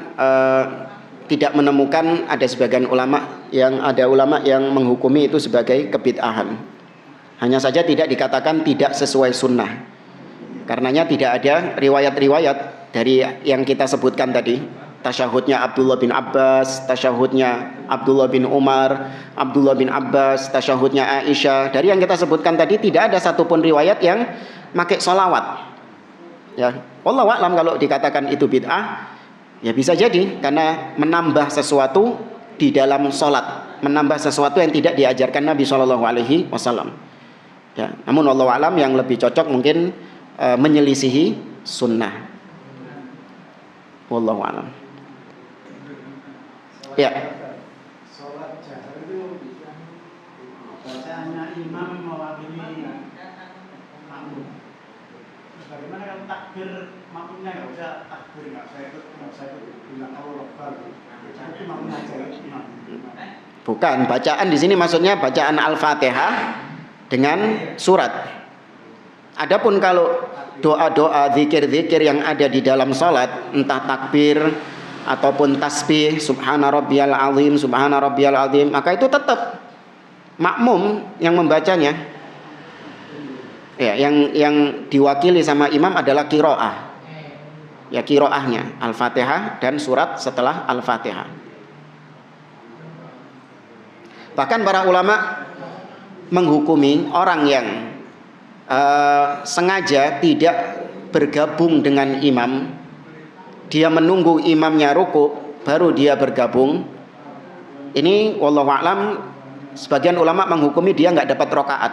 tidak menemukan ada sebagian ulama yang menghukumi itu sebagai kebid'ahan. Hanya saja tidak dikatakan tidak sesuai sunnah. Karenanya tidak ada riwayat-riwayat dari yang kita sebutkan tadi. Tasyahudnya Abdullah bin Abbas, tasyahudnya Abdullah bin Umar, Abdullah bin Abbas, tasyahudnya Aisyah. Dari yang kita sebutkan tadi tidak ada satupun riwayat yang pakai sholawat. Ya, wallahu a'lam kalau dikatakan itu bid'ah, ya bisa jadi karena menambah sesuatu di dalam sholat, menambah sesuatu yang tidak diajarkan Nabi SAW. Ya, namun wallahu a'lam yang lebih cocok mungkin menyelisihi sunnah. Wallahu a'lam. Ya. Sholat jahar itu bacaannya imam mewakili makmum. bagaimana kalau takbir makmumnya nggak usah takbir, nggak usah ikut bilang Allahu Akbar. Itu makmumnya aja imam. Bukan, bacaan di sini maksudnya bacaan Al-Fatihah dengan surat. Adapun kalau doa-doa, zikir-zikir yang ada di dalam salat, entah takbir ataupun tasbih, subhana rabbiyal azim, subhana rabbiyal azim, maka itu tetap makmum yang membacanya. Ya, yang diwakili sama imam adalah qiraah. Ya, qiraahnya Al-Fatihah dan surat setelah Al-Fatihah. Bahkan para ulama menghukumi orang yang sengaja tidak bergabung dengan imam, dia menunggu imamnya ruku baru dia bergabung. Ini wallahu a'lam, sebagian ulama menghukumi dia nggak dapat rakaat.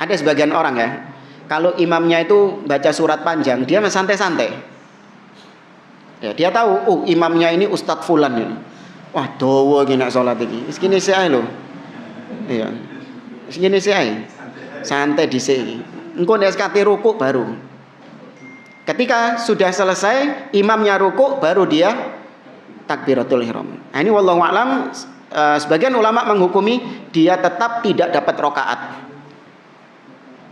Ada sebagian orang ya, kalau imamnya itu baca surat panjang, dia santai-santai. Ya, dia tahu, imamnya ini Ustadz Fulan ini. Wah, dawa iki nek salat iki. Wis kene sik ae lho. Iya. Wis kene sik ae. Santai dhisik iki. Engko nek kate rukuk baru. Ketika sudah selesai imamnya rukuk baru dia takbiratul ihram. Nah, ini wallahu a'lam, sebagian ulama menghukumi dia tetap tidak dapat rakaat.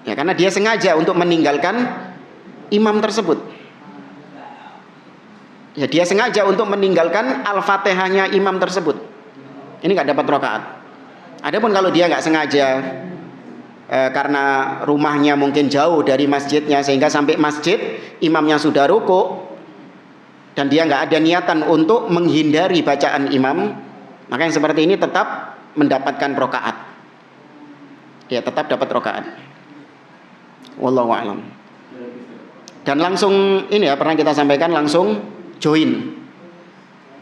Ya, karena dia sengaja untuk meninggalkan imam tersebut. Ya, dia sengaja untuk meninggalkan Al-Fatihahnya imam tersebut. Ini nggak dapat rakaat. Adapun kalau dia nggak sengaja, karena rumahnya mungkin jauh dari masjidnya sehingga sampai masjid imamnya sudah ruku dan dia nggak ada niatan untuk menghindari bacaan imam, maka yang seperti ini tetap mendapatkan rakaat. Ya, tetap dapat rakaat. Wallahu a'lam. Dan langsung ini ya, pernah kita sampaikan, langsung join.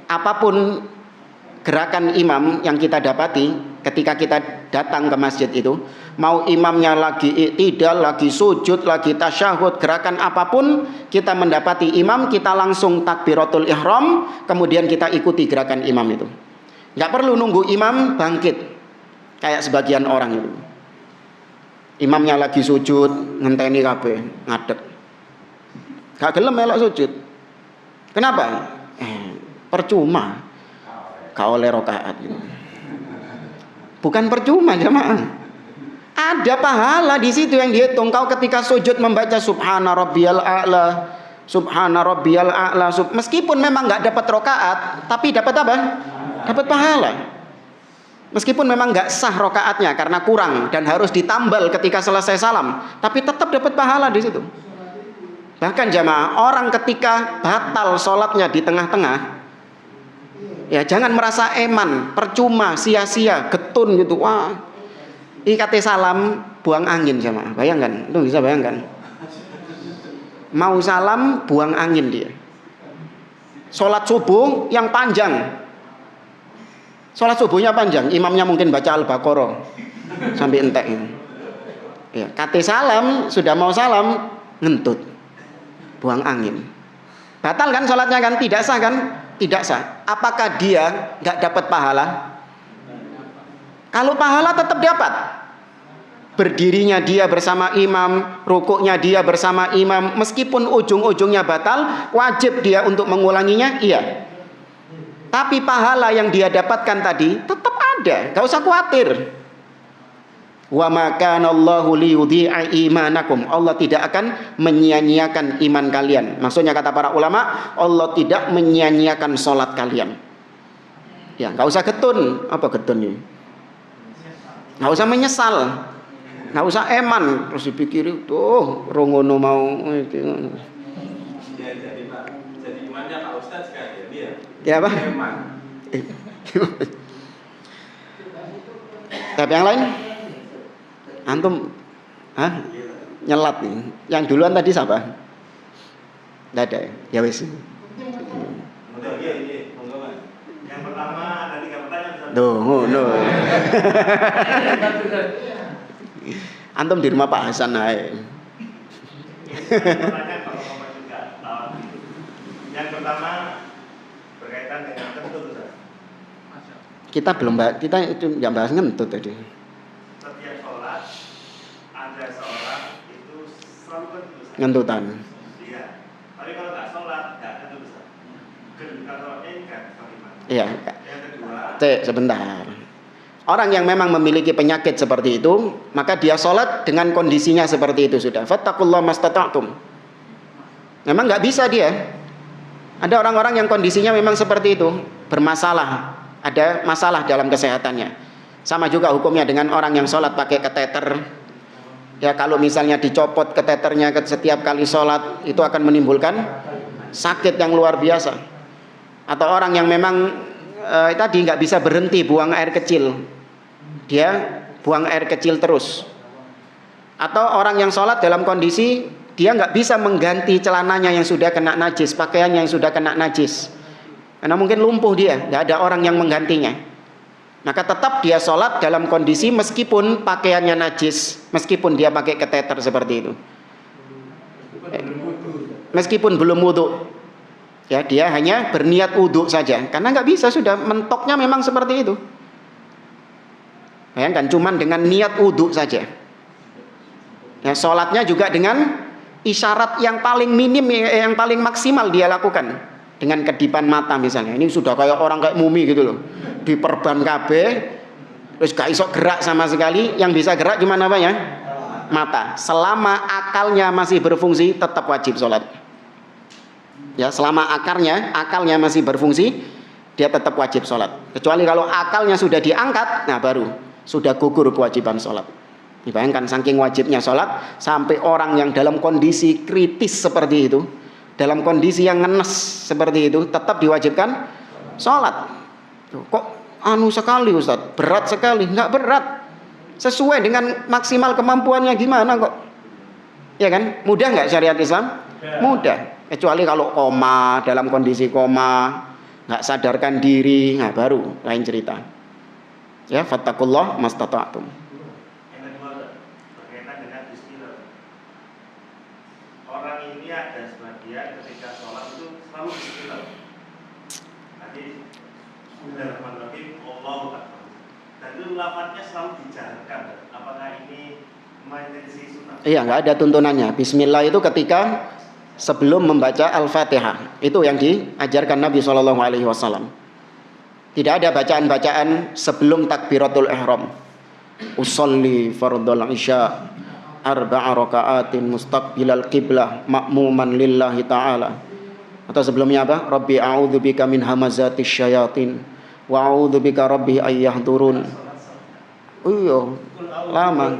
Apapun gerakan imam yang kita dapati ketika kita datang ke masjid itu, mau imamnya lagi i'tidal, lagi sujud, lagi tasyahud, gerakan apapun kita mendapati imam, kita langsung takbiratul ihram, kemudian kita ikuti gerakan imam itu. Nggak perlu nunggu imam bangkit kayak sebagian orang itu. Imamnya lagi sujud, ngenteni kabeh, ngadeg. Gak gelem melok sujud. Kenapa? Percuma. Gak oleh rakaat gitu. Bukan percuma jemaah. Ada pahala di situ yang dihitung. Kau ketika sujud membaca subhana rabbiyal a'la, subhana rabbiyal a'la, meskipun memang nggak dapat rakaat, tapi dapat apa? Dapat pahala. Meskipun memang nggak sah rakaatnya karena kurang dan harus ditambal ketika selesai salam, tapi tetap dapat pahala di situ. Bahkan jamaah, orang ketika batal sholatnya di tengah-tengah, ya jangan merasa eman, percuma, sia-sia, getun gitu. Wah, ikate salam buang angin jamaah. Bayangkan, lu bisa bayangkan. Mau salam buang angin dia. Sholat subuh yang panjang. Sholat subuhnya panjang, imamnya mungkin baca Al-Baqarah sampai entek ini. Ya, kate salam, sudah mau salam, ngentut. Buang angin. Batal kan sholatnya kan? Tidak sah kan? Tidak sah. Apakah dia nggak dapat pahala? Kalau pahala tetap dapat. Berdirinya dia bersama imam, rukuknya dia bersama imam, meskipun ujung-ujungnya batal, wajib dia untuk mengulanginya, iya. Tapi pahala yang dia dapatkan tadi tetap ada, nggak usah khawatir. Wa ma kana Allahu liyudhi'a imanakum. Allah tidak akan menyia-nyiakan iman kalian. Maksudnya kata para ulama, Allah tidak menyia-nyiakan salat kalian. Ya, enggak usah getun. Apa getun ini? Enggak usah menyesal. Enggak usah eman terus dipikiri, tuh rongono mau Ya, jadi Pak, jadi imannya Pak Ustaz sekalian dia. Ya, apa? Eman. Tapi yang lain? Antum nyelat nih. Yang duluan tadi siapa? Tidak ada ya? Ya wis. Yang pertama tadi kamu tanya Duh, ngono. Antum di rumah Pak Hasan ae. Yang pertama berkaitan dengan kentut. Kita belum bahas, kita itu yang bahas ngentut tadi. Setiap sholat ada seorang itu selalu ngentutan. Iya. Tapi kalau nggak sholat, nggak kentut Ustaz. Kalau ini kan bagaimana? Iya. Yang kedua, Cek sebentar. Orang yang memang memiliki penyakit seperti itu, maka dia sholat dengan kondisinya seperti itu sudah. Fattaqullaha mastata'tum. Memang nggak bisa dia. Ada orang-orang yang kondisinya memang seperti itu, bermasalah, ada masalah dalam kesehatannya. Sama juga hukumnya dengan orang yang sholat pakai kateter. Ya, kalau misalnya dicopot kateternya setiap kali sholat, itu akan menimbulkan sakit yang luar biasa. Atau orang yang memang tadi nggak bisa berhenti buang air kecil, dia buang air kecil terus. Atau orang yang sholat dalam kondisi dia nggak bisa mengganti celananya yang sudah kena najis, pakaiannya yang sudah kena najis, karena mungkin lumpuh dia, nggak ada orang yang menggantinya. Maka tetap dia sholat dalam kondisi meskipun pakaiannya najis, meskipun dia pakai kateter seperti itu, meskipun belum wudhu. Ya, dia hanya berniat wudhu saja, karena nggak bisa, sudah mentoknya memang seperti itu. Bayangkan cuman dengan niat wudhu saja. Ya, sholatnya juga dengan isyarat yang paling minim, yang paling maksimal dia lakukan dengan kedipan mata misalnya. Ini sudah kayak orang kayak mumi gitu loh, diperban kabeh, terus gak iso gerak sama sekali. Yang bisa gerak cuma apanya? Mata. Selama akalnya masih berfungsi, tetap wajib sholat. Ya, selama akalnya masih berfungsi, dia tetap wajib sholat. Kecuali kalau akalnya sudah diangkat, nah baru sudah gugur kewajiban sholat. Dibayangkan saking wajibnya sholat, sampai orang yang dalam kondisi kritis seperti itu, dalam kondisi yang ngenes seperti itu, tetap diwajibkan sholat. Kok sekali Ustaz, berat sekali? Enggak berat, sesuai dengan maksimal kemampuannya. Gimana kok? Ya kan, mudah nggak syariat Islam? Mudah. Kecuali kalau koma, dalam kondisi koma, nggak sadarkan diri, nah baru lain cerita. Ya, fattaqullaha mastata'tum. yang kedua berkaitan dengan istilah. Orang ini ada sebagian ketika sholat itu selalu istilah. Tadi Bismillahirrahmanirrahim, Allahu Akbar. Dan itu lafadznya selalu dijalankan. Apakah ini menjadi sunnah? Iya, nggak ada tuntunannya. Bismillah itu ketika sebelum membaca Al-Fatihah, itu yang diajarkan Nabi SAW. Tidak ada bacaan-bacaan sebelum takbiratul ihram. Usolli fardhal isya arba'a raka'atin mustaqbilal qiblah ma'muman lillahi ta'ala. Atau sebelumnya apa? Rabbi a'udzubika min hamazatis syayatin wa a'udzubika rabbi ayyahdurun. Lama.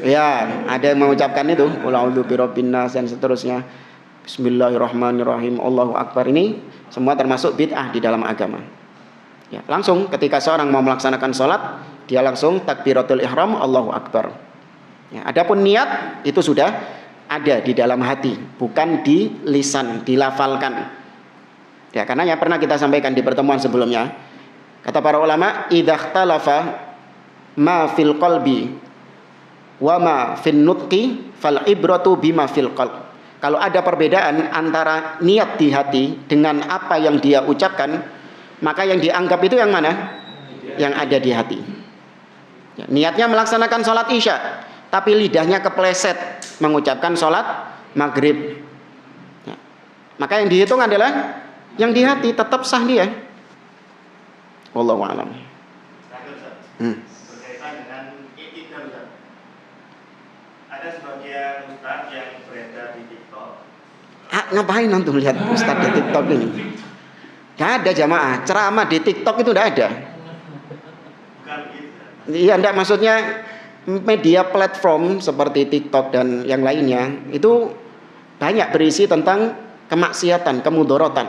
Ya, ada yang mengucapkan itu, qul a'udzu birabbin nas dan seterusnya. Bismillahirrahmanirrahim, Allahu Akbar. Ini semua termasuk bid'ah di dalam agama. Ya, langsung ketika seorang mau melaksanakan sholat, dia langsung takbiratul ihram, Allahu Akbar. Ya, adapun niat itu sudah ada di dalam hati, bukan di lisan, dilafalkan. Ya, karena yang pernah kita sampaikan di pertemuan sebelumnya, kata para ulama, idza ikhtalafa ma fil qalbi wa ma fin nutqi fal ibratu bima fil qalb. Kalau ada perbedaan antara niat di hati dengan apa yang dia ucapkan, maka yang dianggap itu yang mana? Yang ada di hati. Ya, niatnya melaksanakan sholat isya, tapi lidahnya kepleset mengucapkan sholat maghrib. Ya, maka yang dihitung adalah yang di hati, tetap sah dia. Wallahu a'lam. Berkaitan dengan i'tidal, Ustaz. Ada sebagian ustaz yang beredar di TikTok. Ngapain antum lihat ustaz di TikTok ini? Gak ada jamaah, ceramah di TikTok itu tidak ada. Bukan begitu. Iya, enggak, maksudnya media platform seperti TikTok dan yang lainnya itu banyak berisi tentang kemaksiatan, kemudorotan.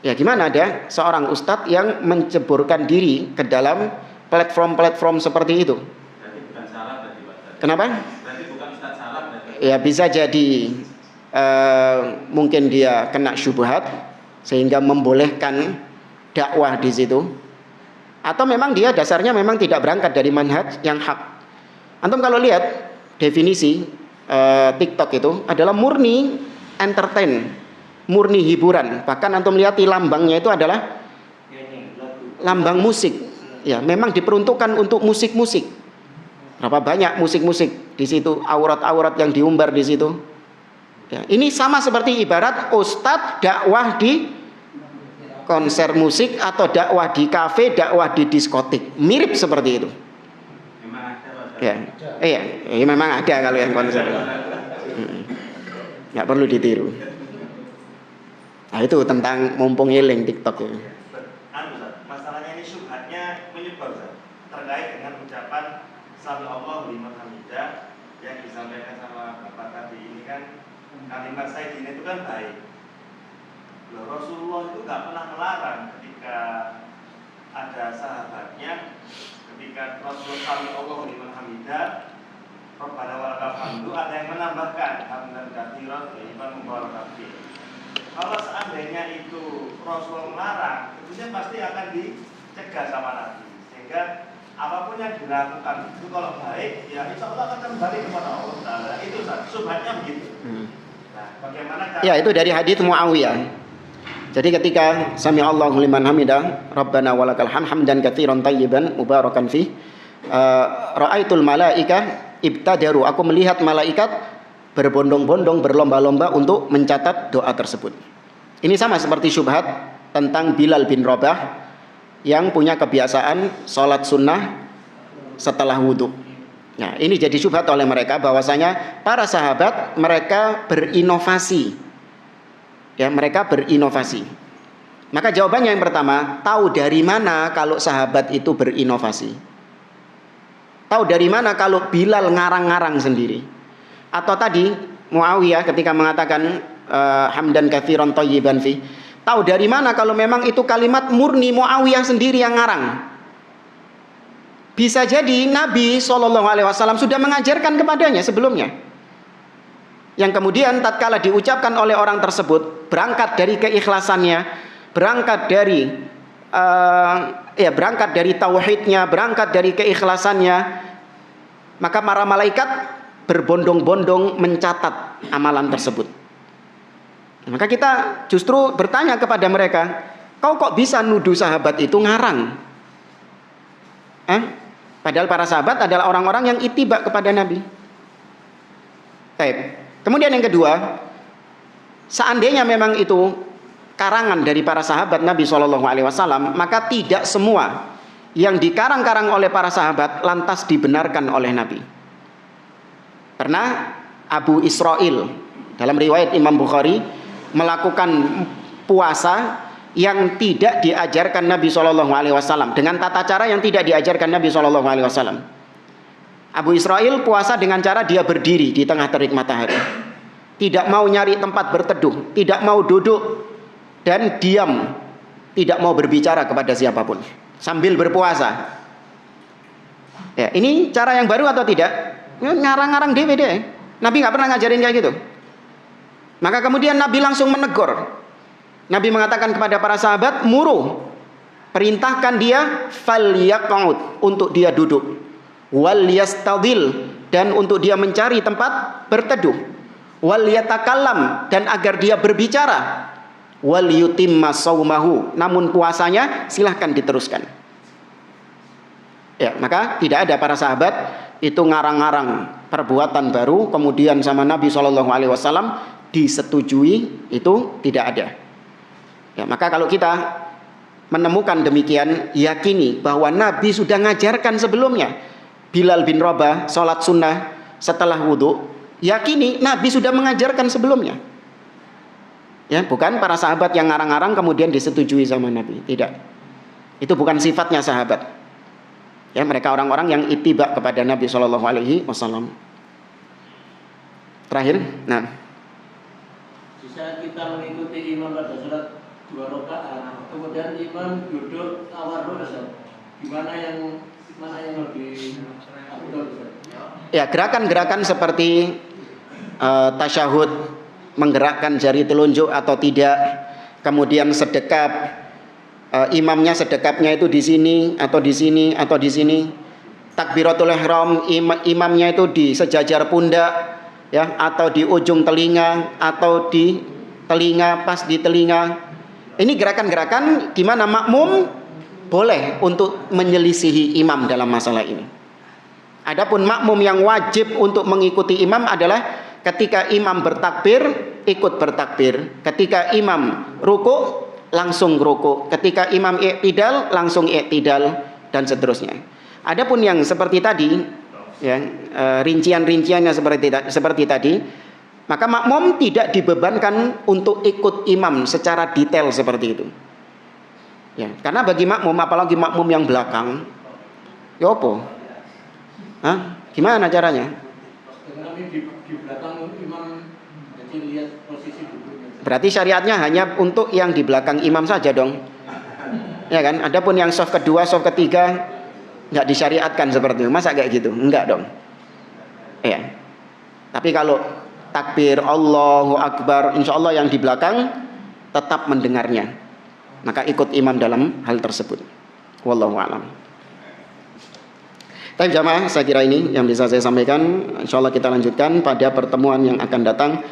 Ya, gimana ada seorang ustadz yang menceburkan diri ke dalam platform-platform seperti itu? Berarti bukan salah berarti Pak. Kenapa? Berarti bukan ustaz salah berarti. Ya, bisa jadi mungkin dia kena syubhat sehingga membolehkan dakwah di situ, atau memang dia dasarnya memang tidak berangkat dari manhaj yang hak. Antum kalau lihat definisi TikTok itu adalah murni entertain, murni hiburan. Bahkan antum lihat di lambangnya itu adalah lambang musik. Ya, memang diperuntukkan untuk musik-musik. Berapa banyak musik-musik di situ, aurat-aurat yang diumbar di situ. Ya, ini sama seperti ibarat ustadz dakwah di konser musik atau dakwah di kafe, dakwah di diskotik, mirip seperti itu. Memang ada, Pak. Ya, iya, memang ada kalau yang konser. Nggak perlu ditiru. Nah itu tentang mumpung eling TikTok itu. Masalahnya ini syubhatnya menyebar terkait dengan ucapan Sami Allahu liman hamidah yang disampaikan sama Bapak tadi ini kan kalimat Sayyidina itu kan baik. Loh, Rasulullah itu nggak pernah melarang ketika ada sahabatnya ketika Rasulullah Sami Allahu liman hamidah Rabbana walakal hamdu ada yang menambahkan hamdan katsiran thayyiban mubarakan fihi. Kalau seandainya itu Rasulullah melarang, tentunya pasti akan dicegah sama Nabi. Sehingga apapun yang dilakukan itu kalau baik, ya insya Allah akan kembali kepada Allah Ta'ala. Itu subhatnya begitu. Nah, bagaimana cara... Ya, itu dari hadits Muawiyah. Jadi ketika Sami Allahu liman hamidah, Rabbana walakal hamdan katsiran thayyiban mubarakan fi, ra'aitul malaika ibtadaru, aku melihat malaikat berbondong-bondong, berlomba-lomba untuk mencatat doa tersebut. Ini sama seperti syubhat tentang Bilal bin Rabah yang punya kebiasaan sholat sunnah setelah wudhu. Nah, ini jadi syubhat oleh mereka bahwasanya para sahabat mereka berinovasi. Ya, mereka berinovasi. Maka jawabannya yang pertama, tahu dari mana kalau sahabat itu berinovasi? Tahu dari mana kalau Bilal ngarang-ngarang sendiri? Atau tadi Muawiyah ketika mengatakan hamdan katsiran thayyiban fi, tahu dari mana kalau memang itu kalimat murni Muawiyah sendiri yang ngarang? Bisa jadi Nabi SAW sudah mengajarkan kepadanya sebelumnya, yang kemudian tatkala diucapkan oleh orang tersebut berangkat dari keikhlasannya, berangkat dari tauhidnya, berangkat dari keikhlasannya, maka para malaikat berbondong-bondong mencatat amalan tersebut. Maka kita justru bertanya kepada mereka, kau kok bisa nuduh sahabat itu ngarang? Padahal para sahabat adalah orang-orang yang ittiba kepada Nabi. Baik. Kemudian yang kedua, seandainya memang itu karangan dari para sahabat Nabi SAW, maka tidak semua yang dikarang-karang oleh para sahabat lantas dibenarkan oleh Nabi. Karena Abu Israil dalam riwayat Imam Bukhari melakukan puasa yang tidak diajarkan Nabi SAW, dengan tata cara yang tidak diajarkan Nabi SAW. Abu Israil puasa dengan cara dia berdiri di tengah terik matahari, tidak mau nyari tempat berteduh, tidak mau duduk, dan diam, tidak mau berbicara kepada siapapun sambil berpuasa. Ya, ini cara yang baru atau tidak? Ngarang-ngarang DVD. Nabi nggak pernah ngajarin kayak gitu. Maka kemudian Nabi langsung menegur. Nabi mengatakan kepada para sahabat, muruh, perintahkan dia falyaq'ud, untuk dia duduk, wal yastadil, dan untuk dia mencari tempat berteduh, wal yatakallam, dan agar dia berbicara, wal yutimma saumahu, namun puasanya silahkan diteruskan. Ya, maka tidak ada para sahabat itu ngarang-ngarang perbuatan baru kemudian sama Nabi SAW disetujui, itu tidak ada. Ya, maka kalau kita menemukan demikian, yakini bahwa Nabi sudah ngajarkan sebelumnya. Bilal bin Rabah sholat sunnah setelah wudhu, yakini Nabi sudah mengajarkan sebelumnya. Ya, bukan para sahabat yang ngarang-ngarang kemudian disetujui sama Nabi. Tidak. Itu bukan sifatnya sahabat. Ya, mereka orang-orang yang ittiba kepada Nabi SAW. Terakhir, nah, bisa kita mengikuti imam pada sholat 2 rakaat, kemudian imam duduk tawarruk, gimana yang lebih afdal? Ya, gerakan-gerakan seperti tasyahud, menggerakkan jari telunjuk atau tidak, kemudian sedekap, imamnya sedekapnya itu di sini atau di sini atau di sini, takbiratul ihram imamnya itu di sejajar pundak, ya, atau di ujung telinga, atau di telinga, pas di telinga. Ini gerakan-gerakan di mana makmum boleh untuk menyelisihi imam dalam masalah ini. Adapun makmum yang wajib untuk mengikuti imam adalah ketika imam bertakbir, ikut bertakbir. Ketika imam ruku, langsung ruku. Ketika imam i'tidal, langsung i'tidal, dan seterusnya. Adapun yang seperti tadi, ya, rincian-rinciannya seperti tadi, maka makmum tidak dibebankan untuk ikut imam secara detail seperti itu. Ya, karena bagi makmum, apalagi makmum yang belakang, ya apa? Hah? Gimana caranya? Kami di belakang imam, jadi lihat posisi duduknya. Berarti syariatnya hanya untuk yang di belakang imam saja dong. Ya kan? Adapun yang shaf kedua, shaf ketiga nggak disyariatkan seperti itu. Masa kayak gitu? Enggak dong. Ya. Tapi kalau takbir Allahu Akbar, insya Allah yang di belakang tetap mendengarnya. Maka ikut imam dalam hal tersebut. Wallahu a'lam. Baik jamaah, saya kira ini yang bisa saya sampaikan. Insyaallah kita lanjutkan pada pertemuan yang akan datang.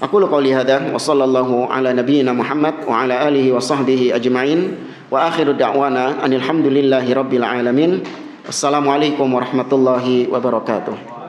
Aku qouli hadza wa sallallahu ala nabiyyina Muhammad wa ala alihi wa sahbihi ajma'in wa akhiru da'wana anil hamdulillahi rabbil alamin. Wassalamualaikum warahmatullahi wabarakatuh.